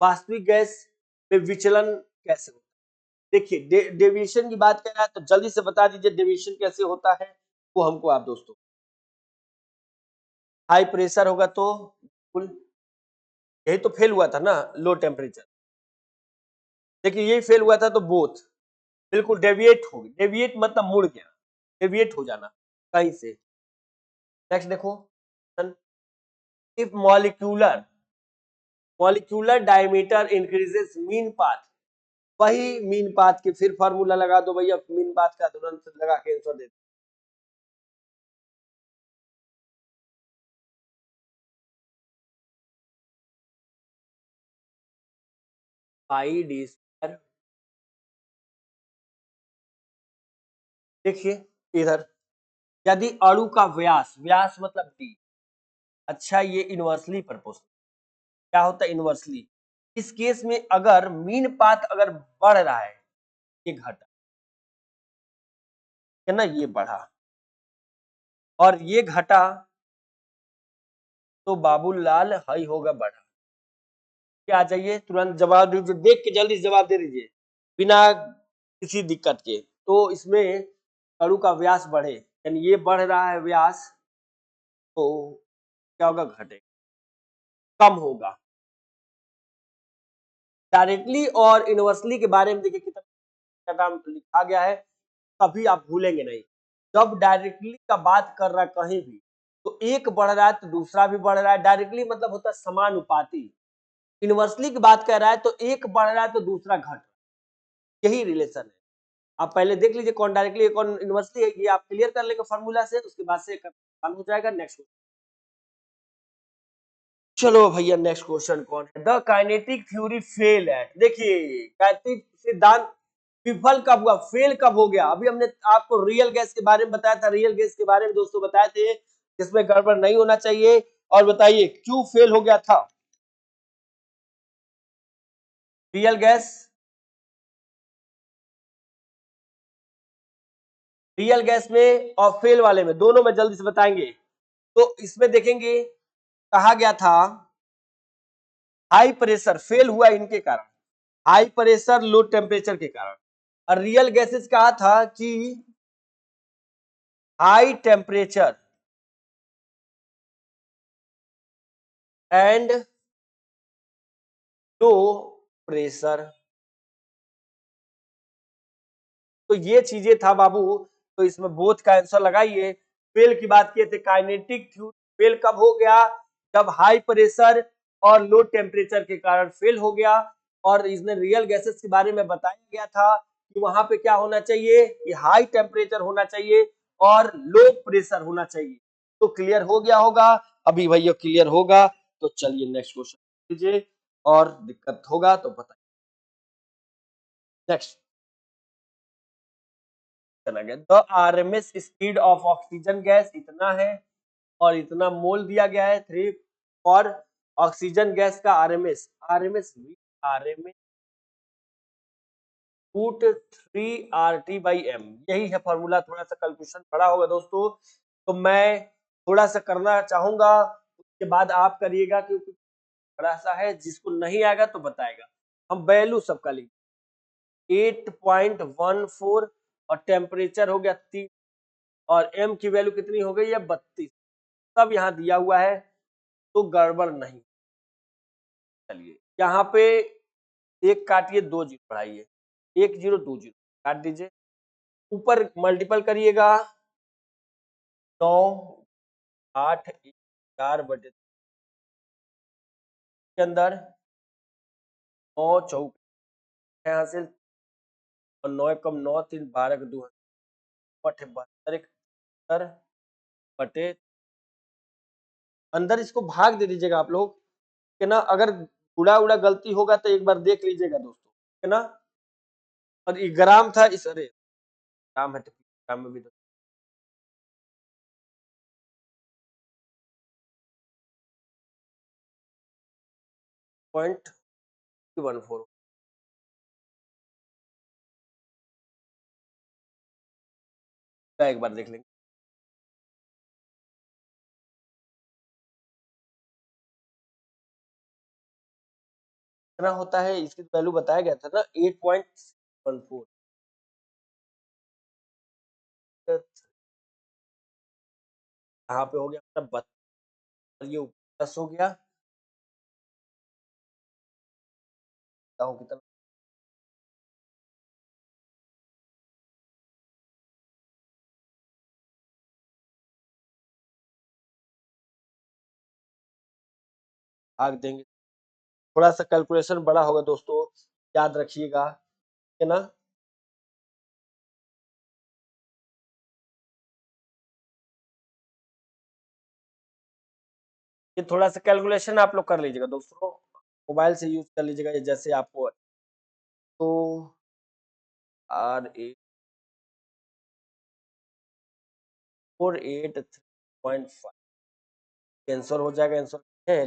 वास्तविक गैस में विचलन कैसे होता है? देखिए डेविएशन की बात कर रहा है तो जल्दी से बता दीजिए डेविएशन कैसे होता है वो हमको आप दोस्तों। हाई प्रेशर होगा तो बिल्कुल, यही तो फेल हुआ था ना, लो टेम्परेचर। देखिए यही फेल हुआ था तो बोथ बिल्कुल डेविएट हो गई, डेविएट मतलब मुड़ गया, डेविएट हो जाना कहीं से। नेक्स्ट देखो, if molecular diameter increases mean path, वही मीन पाथ के फिर फार्मूला लगा दो भैया, मीन पाथ का तुरंत लगा के आंसर दे दो। पाई डी स्क्वायर, देखिए इधर, यदि अणु का व्यास, व्यास मतलब डी, अच्छा ये इनवर्सली प्रोपोर्शनल, क्या होता है इनवर्सली, इस केस में अगर मीन पाथ अगर बढ़ रहा है, ये घटा है ना, ये बढ़ा और ये घटा तो बाबूलाल हाई होगा बढ़ा। क्या आ जाइए तुरंत जवाब दीजिए, देख के जल्दी जवाब दे दीजिए बिना किसी दिक्कत के। तो इसमें अणु का व्यास बढ़े, यानी ये बढ़ रहा है व्यास, तो क्या होगा, घटे, कम होगा। डायरेक्टली और इनवर्सली के बारे में देखिए कितना नाम लिखा गया है, कभी आप भूलेंगे नहीं। जब डायरेक्टली का बात कर रहा है कहीं भी, तो एक बढ़ रहा है तो दूसरा भी बढ़ रहा है, डायरेक्टली मतलब होता है समानुपाती। इनवर्सली की बात कर रहा है तो एक बढ़ रहा है तो दूसरा घट रहा है, यही रिलेशन है। आप पहले देख लीजिए कौन डायरेक्टली कौन इनवर्सली है, ये आप क्लियर कर लेंगे फॉर्मूला से, उसके बाद से काम हो जाएगा। नेक्स्ट, चलो भैया नेक्स्ट क्वेश्चन कौन है, the kinetic theory fail at, देखिए काइनेटिक सिद्धांत विफल कब हुआ, फेल कब हो गया? अभी हमने आपको रियल गैस के बारे में बताया था, रियल गैस के बारे में दोस्तों बताए थे जिसमें गड़बड़ नहीं होना चाहिए, और बताइए क्यों फेल हो गया था रियल गैस? रियल गैस में और फेल वाले में, दोनों में जल्दी से बताएंगे। तो इसमें देखेंगे कहा गया था हाई प्रेशर फेल हुआ इनके कारण, हाई प्रेशर लो टेम्परेचर के कारण। और रियल गैसेस कहा था कि high temperature and low pressure, तो ये चीजें था बाबू। तो इसमें बोथ का आंसर लगाइए। फेल की बात किए थे, काइनेटिक थ्योरी फेल कब हो गया, जब हाई प्रेशर और लो टेम्परेचर के कारण फेल हो गया। और इसमें रियल गैसेस के बारे में बताया गया था कि वहां पे क्या होना चाहिए, कि हाई टेम्परेचर होना चाहिए और लो प्रेशर होना चाहिए। तो क्लियर हो गया होगा, अभी भैया क्लियर होगा। तो चलिए नेक्स्ट क्वेश्चन लीजिए, और दिक्कत होगा तो बताइए। नेक्स्ट चला गया, the RMS speed of oxygen gas इतना है और इतना मोल दिया गया है 3 फॉर ऑक्सीजन गैस का RMS, RMS RMS root 3 RT/m, यही है फॉर्मूला। थोड़ा सा कैलकुलेशन बड़ा होगा दोस्तों, तो मैं थोड़ा सा करना चाहूंगा, उसके बाद आप करिएगा क्योंकि बड़ा सा है, जिसको नहीं आएगा तो बताएगा। हम वैल्यू सबका लिखेंगे 8.14 और टेम्परेचर हो गया 3 और m की वैल्यू कितनी हो गई है 32, सब यहाँ दिया हुआ है तो गड़बड़ नहीं। चलिए यहाँ पे एक काटिए, 2 जीरो बढ़ाइए, 1 0 2 0 काट दीजिए, ऊपर मल्टीपल करिएगा 9 8 4 बटे के अंदर 9 चौक यहाँ से और 9 कम 9 3 12 के 2 बटे 72 बटे अंदर इसको भाग दे दीजिएगा आप लोग, है ना। अगर गुणा उड़ा गलती होगा तो एक बार देख लीजिएगा दोस्तों, है ना। और ये ग्राम था इस, अरे ग्राम है तो ग्राम में भी तो पॉइंट 14 एक बार देख लेंगे कितना होता है। इसकी वैल्यू बताया गया था ना 8.14, यहाँ पे हो गया अपना 72, ये 10 हो गया, कितना भाग देंगे। थोड़ा सा कैलकुलेशन बड़ा होगा दोस्तों, याद रखिएगा, है ना। ये थोड़ा सा कैलकुलेशन आप लोग कर लीजिएगा दोस्तों, मोबाइल से यूज कर लीजिएगा जैसे आपको। तो R8 483.5 आंसर हो जाएगा। आंसर है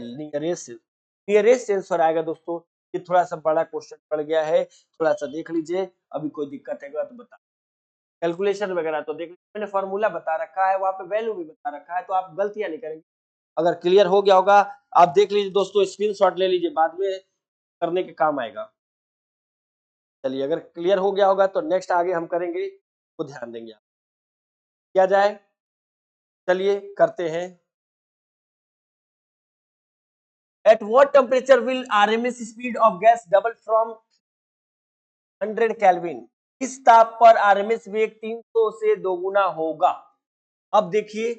नियरेस्ट आंसर आएगा दोस्तों। ये थोड़ा सा बड़ा क्वेश्चन पड़ गया है, थोड़ा सा देख लीजिए, अभी कोई दिक्कत है तो बता। कैलकुलेशन वगैरह तो देख लीजिए, मैंने फॉर्मूला बता रखा है, वहां पे वैल्यू भी बता रखा है, तो आप गलतियां नहीं करेंगे। अगर क्लियर हो गया होगा आप देख लीजिए दोस्तों, स्क्रीनशॉट ले लीजिए, बाद में करने के काम आएगा। चलिए अगर क्लियर हो गया होगा तो नेक्स्ट आगे हम करेंगे, तो ध्यान देंगे आप, किया जाए। चलिए करते हैं। At what temperature will RMS speed of gas double from 100 kelvin. इस ताप पर आरएमएस वेग 300 से दोगुना होगा। अब देखिए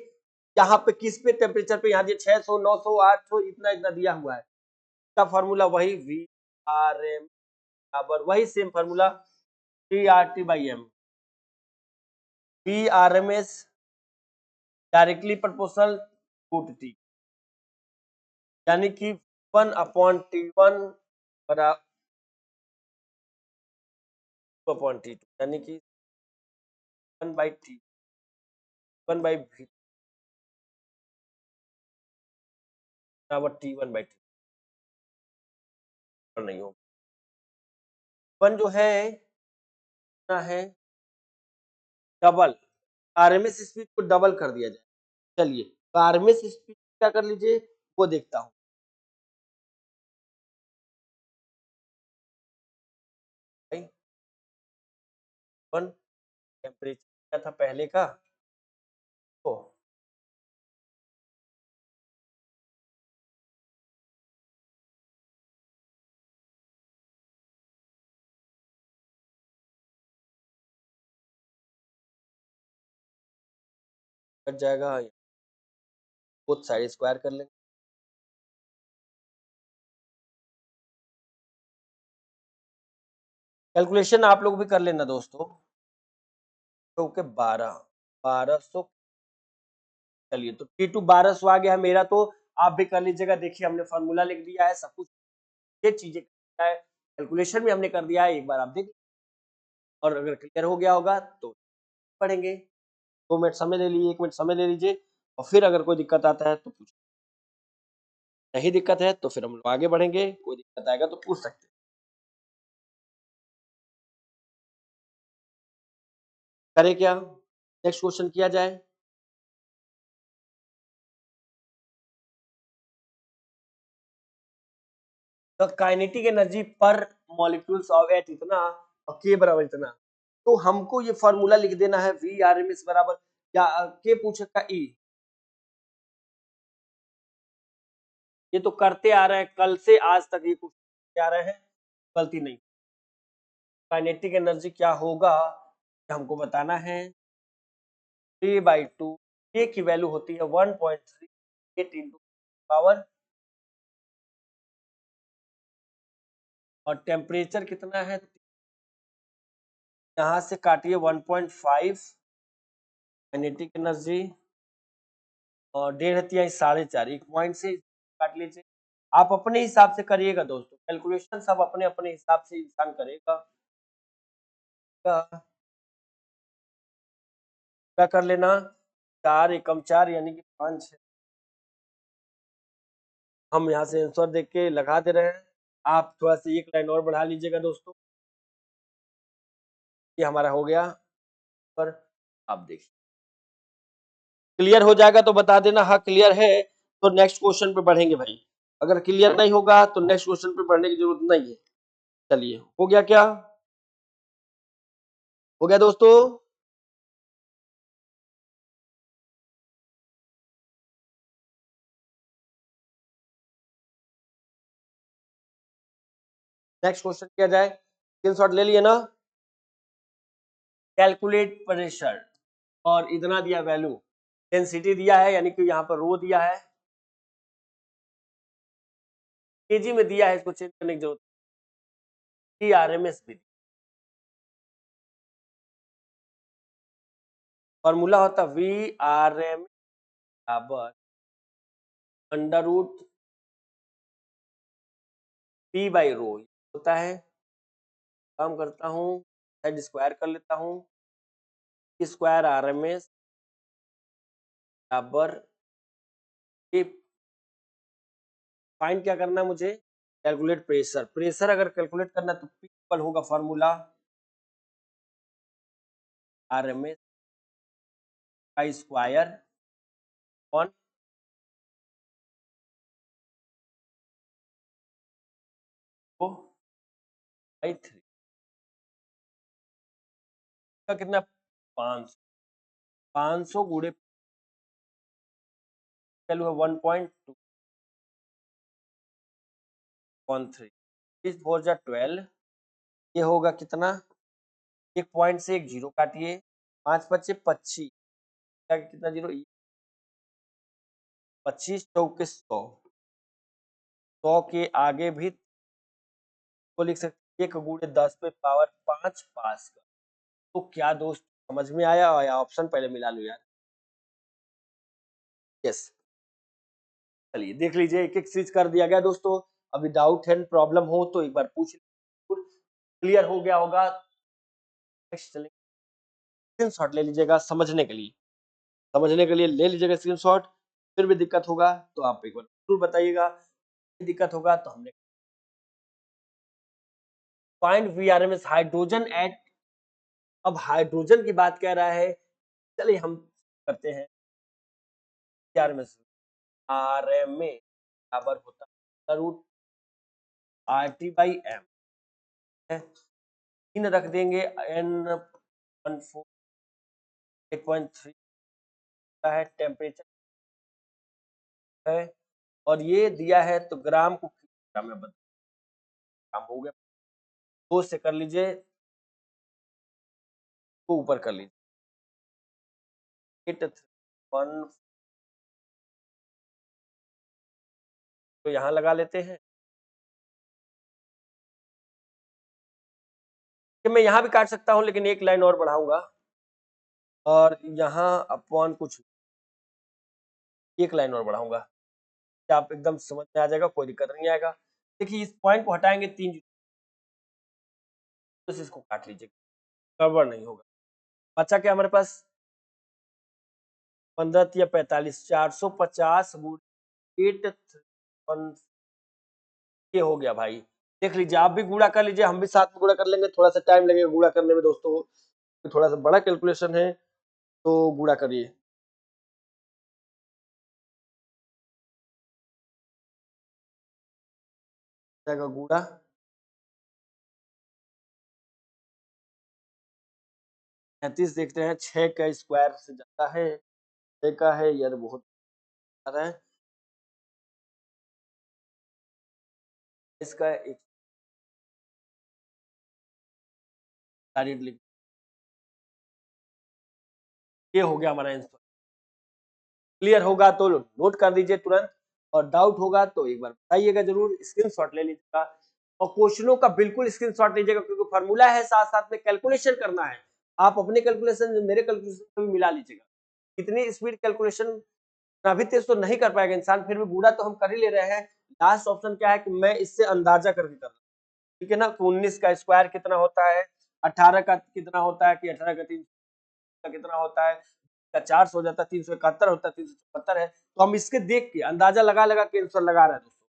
यहाँ पे किस पे टेम्परेचर पे, यहाँ 600 900 800 इतना इतना दिया हुआ है। इसका फॉर्मूला वही वी आर एम बराबर वही same formula T R T by M. V R M S directly proportional to T, यानी कि 1/T1 बराबर 2/T2, यानी कि 1/T 1/V बराबर T1/T नहीं होगा। वन जो है ना है डबल, आरएमएस स्पीड को डबल कर दिया जाए। चलिए तो आरएमएस स्पीड क्या कर लीजिए वो देखता हूँ। वन टेम्परेचर क्या था पहले का, तो कट जाएगा, बोथ साइड स्क्वायर कर लेंगे। कैलकुलेशन आप लोग भी कर लेना दोस्तों। तो के 1200। चलिए तो T2 1200 आ गया है मेरा, तो आप भी कर लीजिएगा। देखिए हमने फॉर्मूला लिख दिया है, सब कुछ ये चीजें है, कैलकुलेशन भी हमने कर दिया है, एक बार आप देख, और अगर क्लियर हो गया होगा तो पढ़ेंगे। 2 मिनट समय ले लीजिए, 1 मिनट समय ले लीजिए, और फिर अगर कोई दिक्कत आता है तो पूछ, नहीं दिक्कत है तो फिर हम लोग आगे बढ़ेंगे, कोई दिक्कत आएगा तो पूछ सकते हैं। करें क्या, नेक्स्ट क्वेश्चन किया जाए। तो काइनेटिक एनर्जी पर मॉलिक्यूल्स ऑफ एट इतना और के बराबर इतना, तो हमको ये फॉर्मूला लिख देना है वी आर एम एस बराबर क्या के पूछेगा ई। ये तो करते आ रहे हैं कल से आज तक, ये कुछ आ रहे हैं, गलती नहीं। काइनेटिक एनर्जी क्या होगा हमको बताना है। 3/2 ए की वैल्यू होती है 1.38 इंटू पावर, और टेम्परेचर कितना है, यहाँ से काटिए 1.5 काइनेटिक एनर्जी, और 1.5 4.5 एक पॉइंट से काट लीजिए। आप अपने हिसाब से करिएगा दोस्तों, कैलकुलेशन सब अपने अपने हिसाब से इंसान करेगा। क्या कर लेना, 4 एकम 4 यानी कि 5। हम यहाँ से आंसर देख के लगा दे रहे हैं, आप थोड़ा सा एक लाइन और बढ़ा लीजिएगा दोस्तों। ये हमारा हो गया, पर आप देखिए क्लियर हो जाएगा तो बता देना हाँ क्लियर है, तो नेक्स्ट क्वेश्चन पे बढ़ेंगे भाई। अगर क्लियर नहीं होगा तो नेक्स्ट क्वेश्चन पे बढ़ने की जरूरत नहीं है। चलिए हो गया क्या, हो गया दोस्तों। नेक्स्ट क्वेश्चन किया जाए, स्क्रीनशॉट ले लिए ना। कैलकुलेट प्रेशर, और इतना दिया वैल्यू, डेंसिटी दिया है यानी कि यहाँ पर रो दिया है, केजी में दिया है, इसको चेंज करने की जरूरत नहीं, आरएमएस भी। फॉर्मूला होता वी आर एम बराबर under root P by rho होता है। काम करता हूँ, साइड स्क्वायर कर लेता हूँ, स्क्वायर आरएमएस बराबर, फाइंड क्या करना है मुझे, कैलकुलेट प्रेशर। प्रेशर अगर कैलकुलेट करना तो पी इक्वल होगा फॉर्मूला आरएमएस का स्क्वायर ऑन 2/3 का कितना, 500, 500 गुणे वैल्यू है 1.213, इस 4 ये होगा कितना, एक पॉइंट से एक जीरो काटिए, 5×5 = 25, कितना जीरो, 25 चौके 100, 100 के आगे भी तो लिख सकते 1 × 10⁵ पास का। तो क्या दोस्त समझ में आया, या ऑप्शन पहले मिला लो यार। यस, चलिए देख लीजिए, एक एक चीज कर दिया गया दोस्तों। अभी डाउट है, प्रॉब्लम हो तो एक बार पूछ लीजिए, क्लियर हो गया होगा। नेक्स्ट चलिए, स्क्रीनशॉट ले लीजिएगा समझने के लिए, समझने के लिए ले लीजिएगा स्क्रीनशॉट। फिर भी दिक्कत होगा तो आप एक बार जरूर बताइएगा, दिक्कत होगा तो हमने फाइंड वीआरएमएस हाइड्रोजन एट, अब हाइड्रोजन की बात कह रहा है, चलिए हम करते हैं वीआरएमएस, आरएमए बराबर होता है रूट RT/m, 3 रख देंगे, N 8.3 है, टेम्परेचर है, और ये दिया है तो ग्राम को किलोग्राम में बदल, काम हो गया, 2 से कर लीजिए, तो ऊपर कर लीजिए, 831, तो यहाँ लगा लेते हैं कि मैं यहाँ भी काट सकता हूँ, लेकिन एक लाइन और बढ़ाऊंगा, और यहाँ अपॉन कुछ एक लाइन और बढ़ाऊंगा, क्या आप एकदम समझ में आ जाएगा, कोई दिक्कत नहीं आएगा। देखिए इस पॉइंट को हटाएंगे 3, तो इसको काट लीजिए, गड़बड़ नहीं होगा। बचा क्या हमारे पास, 15 या 45, 450 गुणे 8, ये हो गया भाई। देख लीजिए, आप भी गुणा कर लीजिए, हम भी साथ में गुणा कर लेंगे, थोड़ा सा टाइम लगेगा गुणा करने में दोस्तों, थोड़ा सा बड़ा कैलकुलेशन है, तो गुणा करिए, जाएगा गुणा 35 देख रहे हैं, 6 का स्क्वायर से ज्यादा है, 6 का है यार, बहुत ज्यादा है। इसका एक ये हो गया हमारा आंसर। क्लियर होगा तो नोट कर दीजिए तुरंत, और डाउट होगा तो एक बार बताइएगा जरूर, स्क्रीनशॉट ले लीजिएगा, और क्वेश्चनों का बिल्कुल स्क्रीनशॉट लीजिएगा, क्योंकि फॉर्मूला है, साथ साथ में कैलकुलेशन करना है। आप अपने कैलकुलेशन मेरे कैलकुलेशन से भी मिला लीजिएगा। इतनी स्पीड कैलकुलेशन अभी तेज तो नहीं कर पाएगा इंसान, फिर भी बूढ़ा तो हम कर ही ले रहे हैं। लास्ट ऑप्शन क्या है कि मैं इससे अंदाजा करके कर रहा हूँ, ठीक है ना। 19 का स्क्वायर कितना होता है, 18 का कितना होता है, कि 18 का 3 का कितना होता है, का 400 हो जाता है, 371 होता है, 374 है। तो हम इसके देख के अंदाजा लगा लगा के आंसर लगा रहे हैं दोस्तों।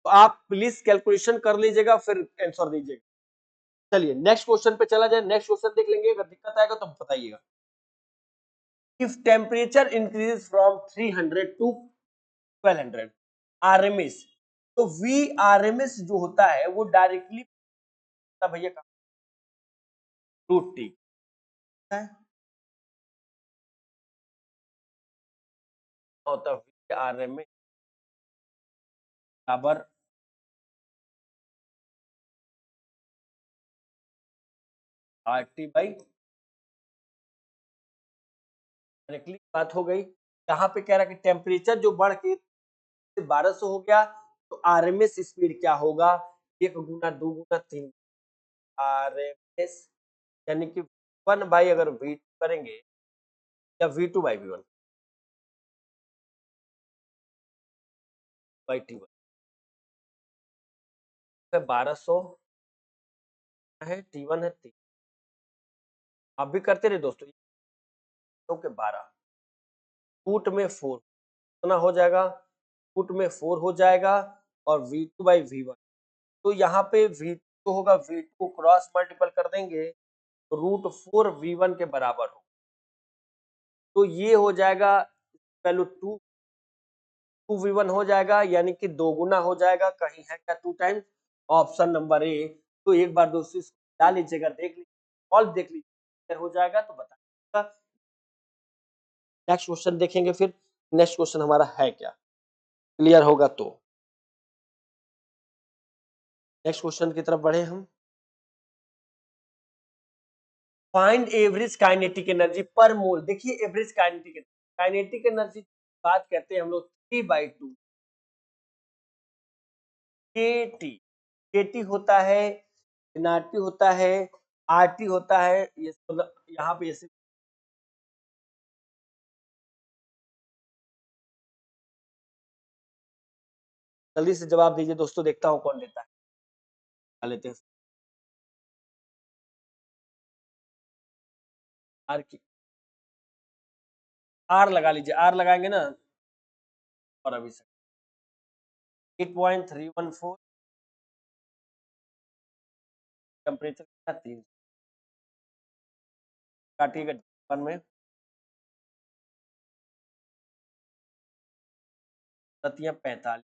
तो आप प्लीज कैलकुलेशन कर लीजिएगा, फिर आंसर दीजिएगा। चलिए नेक्स्ट क्वेश्चन पे चला जाए, नेक्स्ट क्वेश्चन देख लेंगे, अगर दिक्कत आएगा तो बताइएगा। If temperature increase from 300 to 1200 RMS, तो वी आरएमएस जो होता है वो डायरेक्टली भैया का रूट टी है, होता वी आरएमएस बराबर आरटी बाई, डायरेक्टली बात हो गई। यहाँ पे कह रहा है कि टेम्परेचर जो बढ़ के 1200 हो गया, तो आरएमएस स्पीड क्या होगा, 1 गुना 2 गुना 3 आरएमएस, यानी कि 1 बाई अगर वी करेंगे, या V2 by V1 by T1, 1200 है, T1 है 3, आप भी करते रहे दोस्तों। के 12 फुट में 4 कितना हो जाएगा, फुट में 4 हो जाएगा, और V2 बाई V1, तो यहाँ पे V2 होगा, V2 को क्रॉस मल्टीपल कर देंगे तो √4 V1 के बराबर हो, तो ये हो जाएगा वैल्यू 2V1 हो जाएगा, यानी कि 2 गुना हो जाएगा, कहीं है क्या 2 टाइम्स, ऑप्शन नंबर ए। तो एक बार दोस्तों इसको डाल लीजिएगा, देख लीजिए, सॉल्व देख लीजिए, हो जाएगा तो बताइएगा। नेक्स्ट क्वेश्चन देखेंगे, फिर नेक्स्ट क्वेश्चन हमारा है क्या, क्लियर होगा तो नेक्स्ट क्वेश्चन की तरफ बढ़े हम। फाइंड एवरेज काइनेटिक एनर्जी पर मोल, देखिए एवरेज काइनेटिक एनर्जी बात करते हैं हम लोग 3/2 केटी, केटी होता है, एनआरटी होता है, आरटी होता है, ये मतलब यहाँ पे ऐसे जल्दी से जवाब दीजिए दोस्तों, देखता हूँ कौन देता है, लेते हैं आर की, आर लगा लीजिए, आर लगाएंगे ना, और अभी से 8.314 टेम्परेचर का 3 काटिएगा वन में, सतिया 45,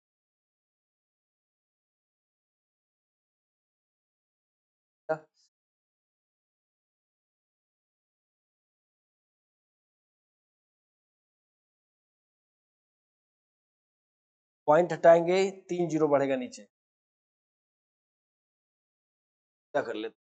पॉइंट हटाएंगे 3 जीरो बढ़ेगा नीचे, क्या कर लेते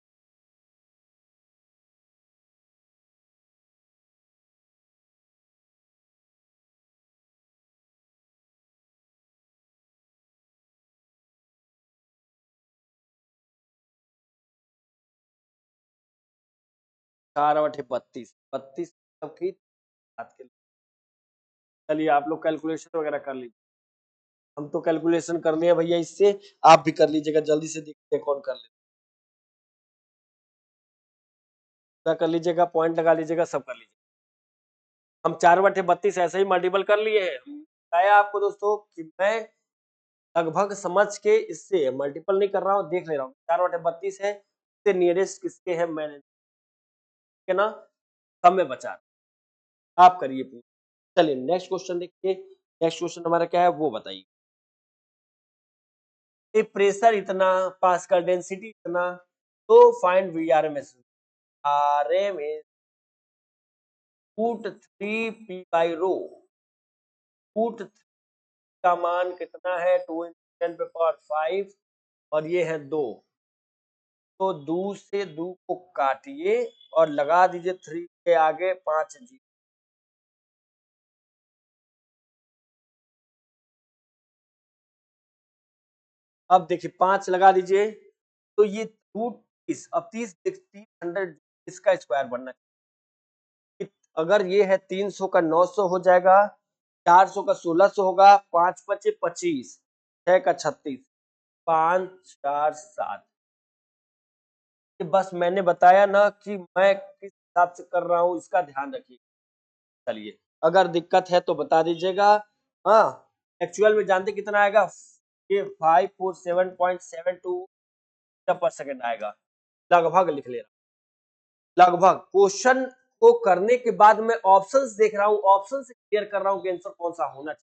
4/32 32 की बात के लिए। चलिए आप लोग कैलकुलेशन वगैरह कर लीजिए, हम तो कैलकुलेशन कर लिए भैया इससे, आप भी कर लीजिएगा, जल्दी से देखते हैं कौन कर लेते, क्या कर लीजिएगा, पॉइंट लगा लीजिएगा, सब कर लीजिएगा। हम 4/32 ऐसे ही मल्टीपल कर लिए हैं, बताया आपको दोस्तों कि मैं लगभग समझ के इससे मल्टीपल नहीं कर रहा हूँ, देख ले रहा हूँ 4/32 है, इससे नियरेस्ट किसके है मैंने, ठीक है ना, सब में बचा, आप करिए पूरा। चलिए नेक्स्ट क्वेश्चन देखिए, नेक्स्ट क्वेश्चन हमारा क्या है वो बताइए। ये प्रेशर इतना, पास्कल डेंसिटी इतना, तो find V R M S, R M S √3 p/रो। √3 का मान कितना है? 2 × 10⁵ और ये है 2। तो 2 से 2 को काटिए और लगा दीजिए 3 के आगे 5 जीरो। अब देखिए 5 लगा दीजिए, तो ये √30, अब 300 इसका स्क्वायर बनना चाहिए। अगर ये है 300 का 900 हो जाएगा, 400 का 1600 होगा, 5 × 5 = 25, 6 का 36, 5 4 7। बस मैंने बताया ना कि मैं किस हिसाब से कर रहा हूँ, इसका ध्यान रखिए। चलिए, अगर दिक्कत है तो बता दीजिएगा। हाँ, एक्चुअल में जानते कितना आएगा? ये 547.72 पर सेकंड आएगा। लगभग लिख ले रहा, लगभग। क्वेश्चन को करने के बाद मैं ऑप्शंस देख रहा हूँ, ऑप्शन से क्लियर कर रहा हूँ कि आंसर कौन सा होना चाहिए।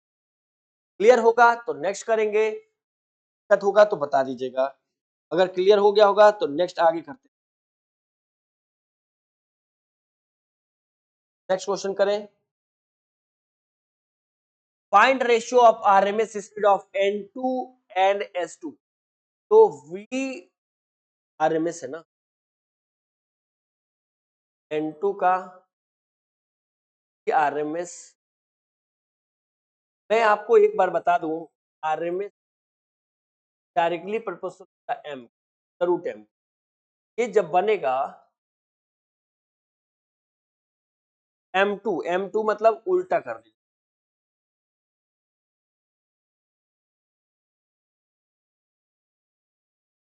क्लियर होगा तो नेक्स्ट करेंगे, दिक्कत होगा तो बता दीजिएगा। अगर क्लियर हो गया होगा तो नेक्स्ट आगे करते हैं। नेक्स्ट क्वेश्चन करें। Find ratio of RMS speed of N2 and S2। तो V आरएमएस है ना, N2 का आरएमएस। मैं आपको एक बार बता दूं, RMS directly proportional M √m। ये जब बनेगा M2 मतलब उल्टा कर दीजिए।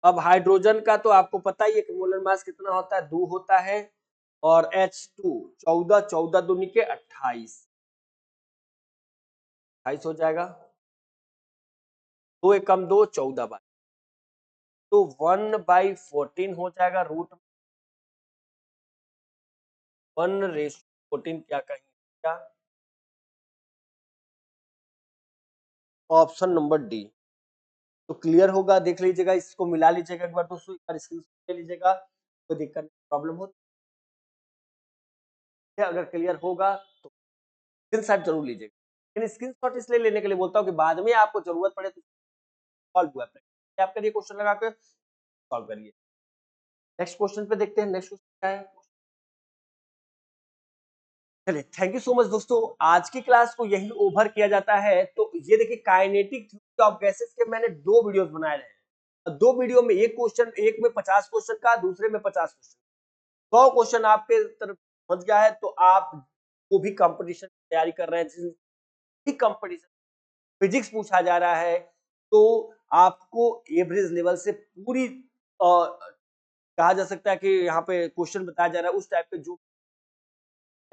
अब हाइड्रोजन का तो आपको पता ही है कि मोलर मास कितना होता है, 2 होता है। और H2 14, 14 दूनी के 28, 28 हो जाएगा। 2 एकम 2, 14 बार, तो 1/14 हो जाएगा। √1/14 क्या कहेंगे? क्या? Option number D. तो क्लियर होगा, देख लीजिएगा, इसको मिला लीजिएगा एक बार दोस्तों, एक बार स्क्रीनशॉट ले लीजिएगा, कोई दिक्कत प्रॉब्लम हो है। अगर क्लियर होगा तो स्क्रीनशॉट जरूर लीजिएगा। लेकिन स्क्रीनशॉट इसलिए लेने के लिए बोलता हूँ कि बाद में आपको जरूरत पड़े तो सॉल्व हुआ है आपके लिए, क्वेश्चन लगा के सॉल्व करिए। नेक्स्ट क्वेश्चन पे देखते हैं। नेक्स्ट क्वेश्चन क्या है? चलिए, थैंक यू सो मच दोस्तों। आज की क्लास को यही ओवर किया जाता है। तो ये देखिए, काइनेटिक थ्योरी ऑफ गैसेस के मैंने 2 वीडियोस बनाए हैं। 2 वीडियो में एक क्वेश्चन, एक में 50 क्वेश्चन का, दूसरे में 50 क्वेश्चन, 100 क्वेश्चन आपके तरफ पहुंच गया है। तो आप जो भी कंपटीशन की तैयारी कर रहे हैं, भी कंपटीशन फिजिक्स पूछा जा रहा है, तो आपको एवरेज लेवल से पूरी कहा जा सकता है कि यहाँ पे क्वेश्चन बताया जा रहा है उस टाइप के जो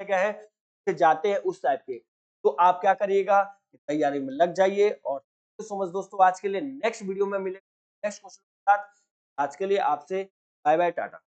क्या है जाते हैं उस टाइप के। तो आप क्या करिएगा, तैयारी में लग जाइए। और सो मच दोस्तों, आज के लिए नेक्स्ट वीडियो में मिलेंगे नेक्स्ट क्वेश्चन के साथ। आज के लिए आपसे बाय बाय, टाटा।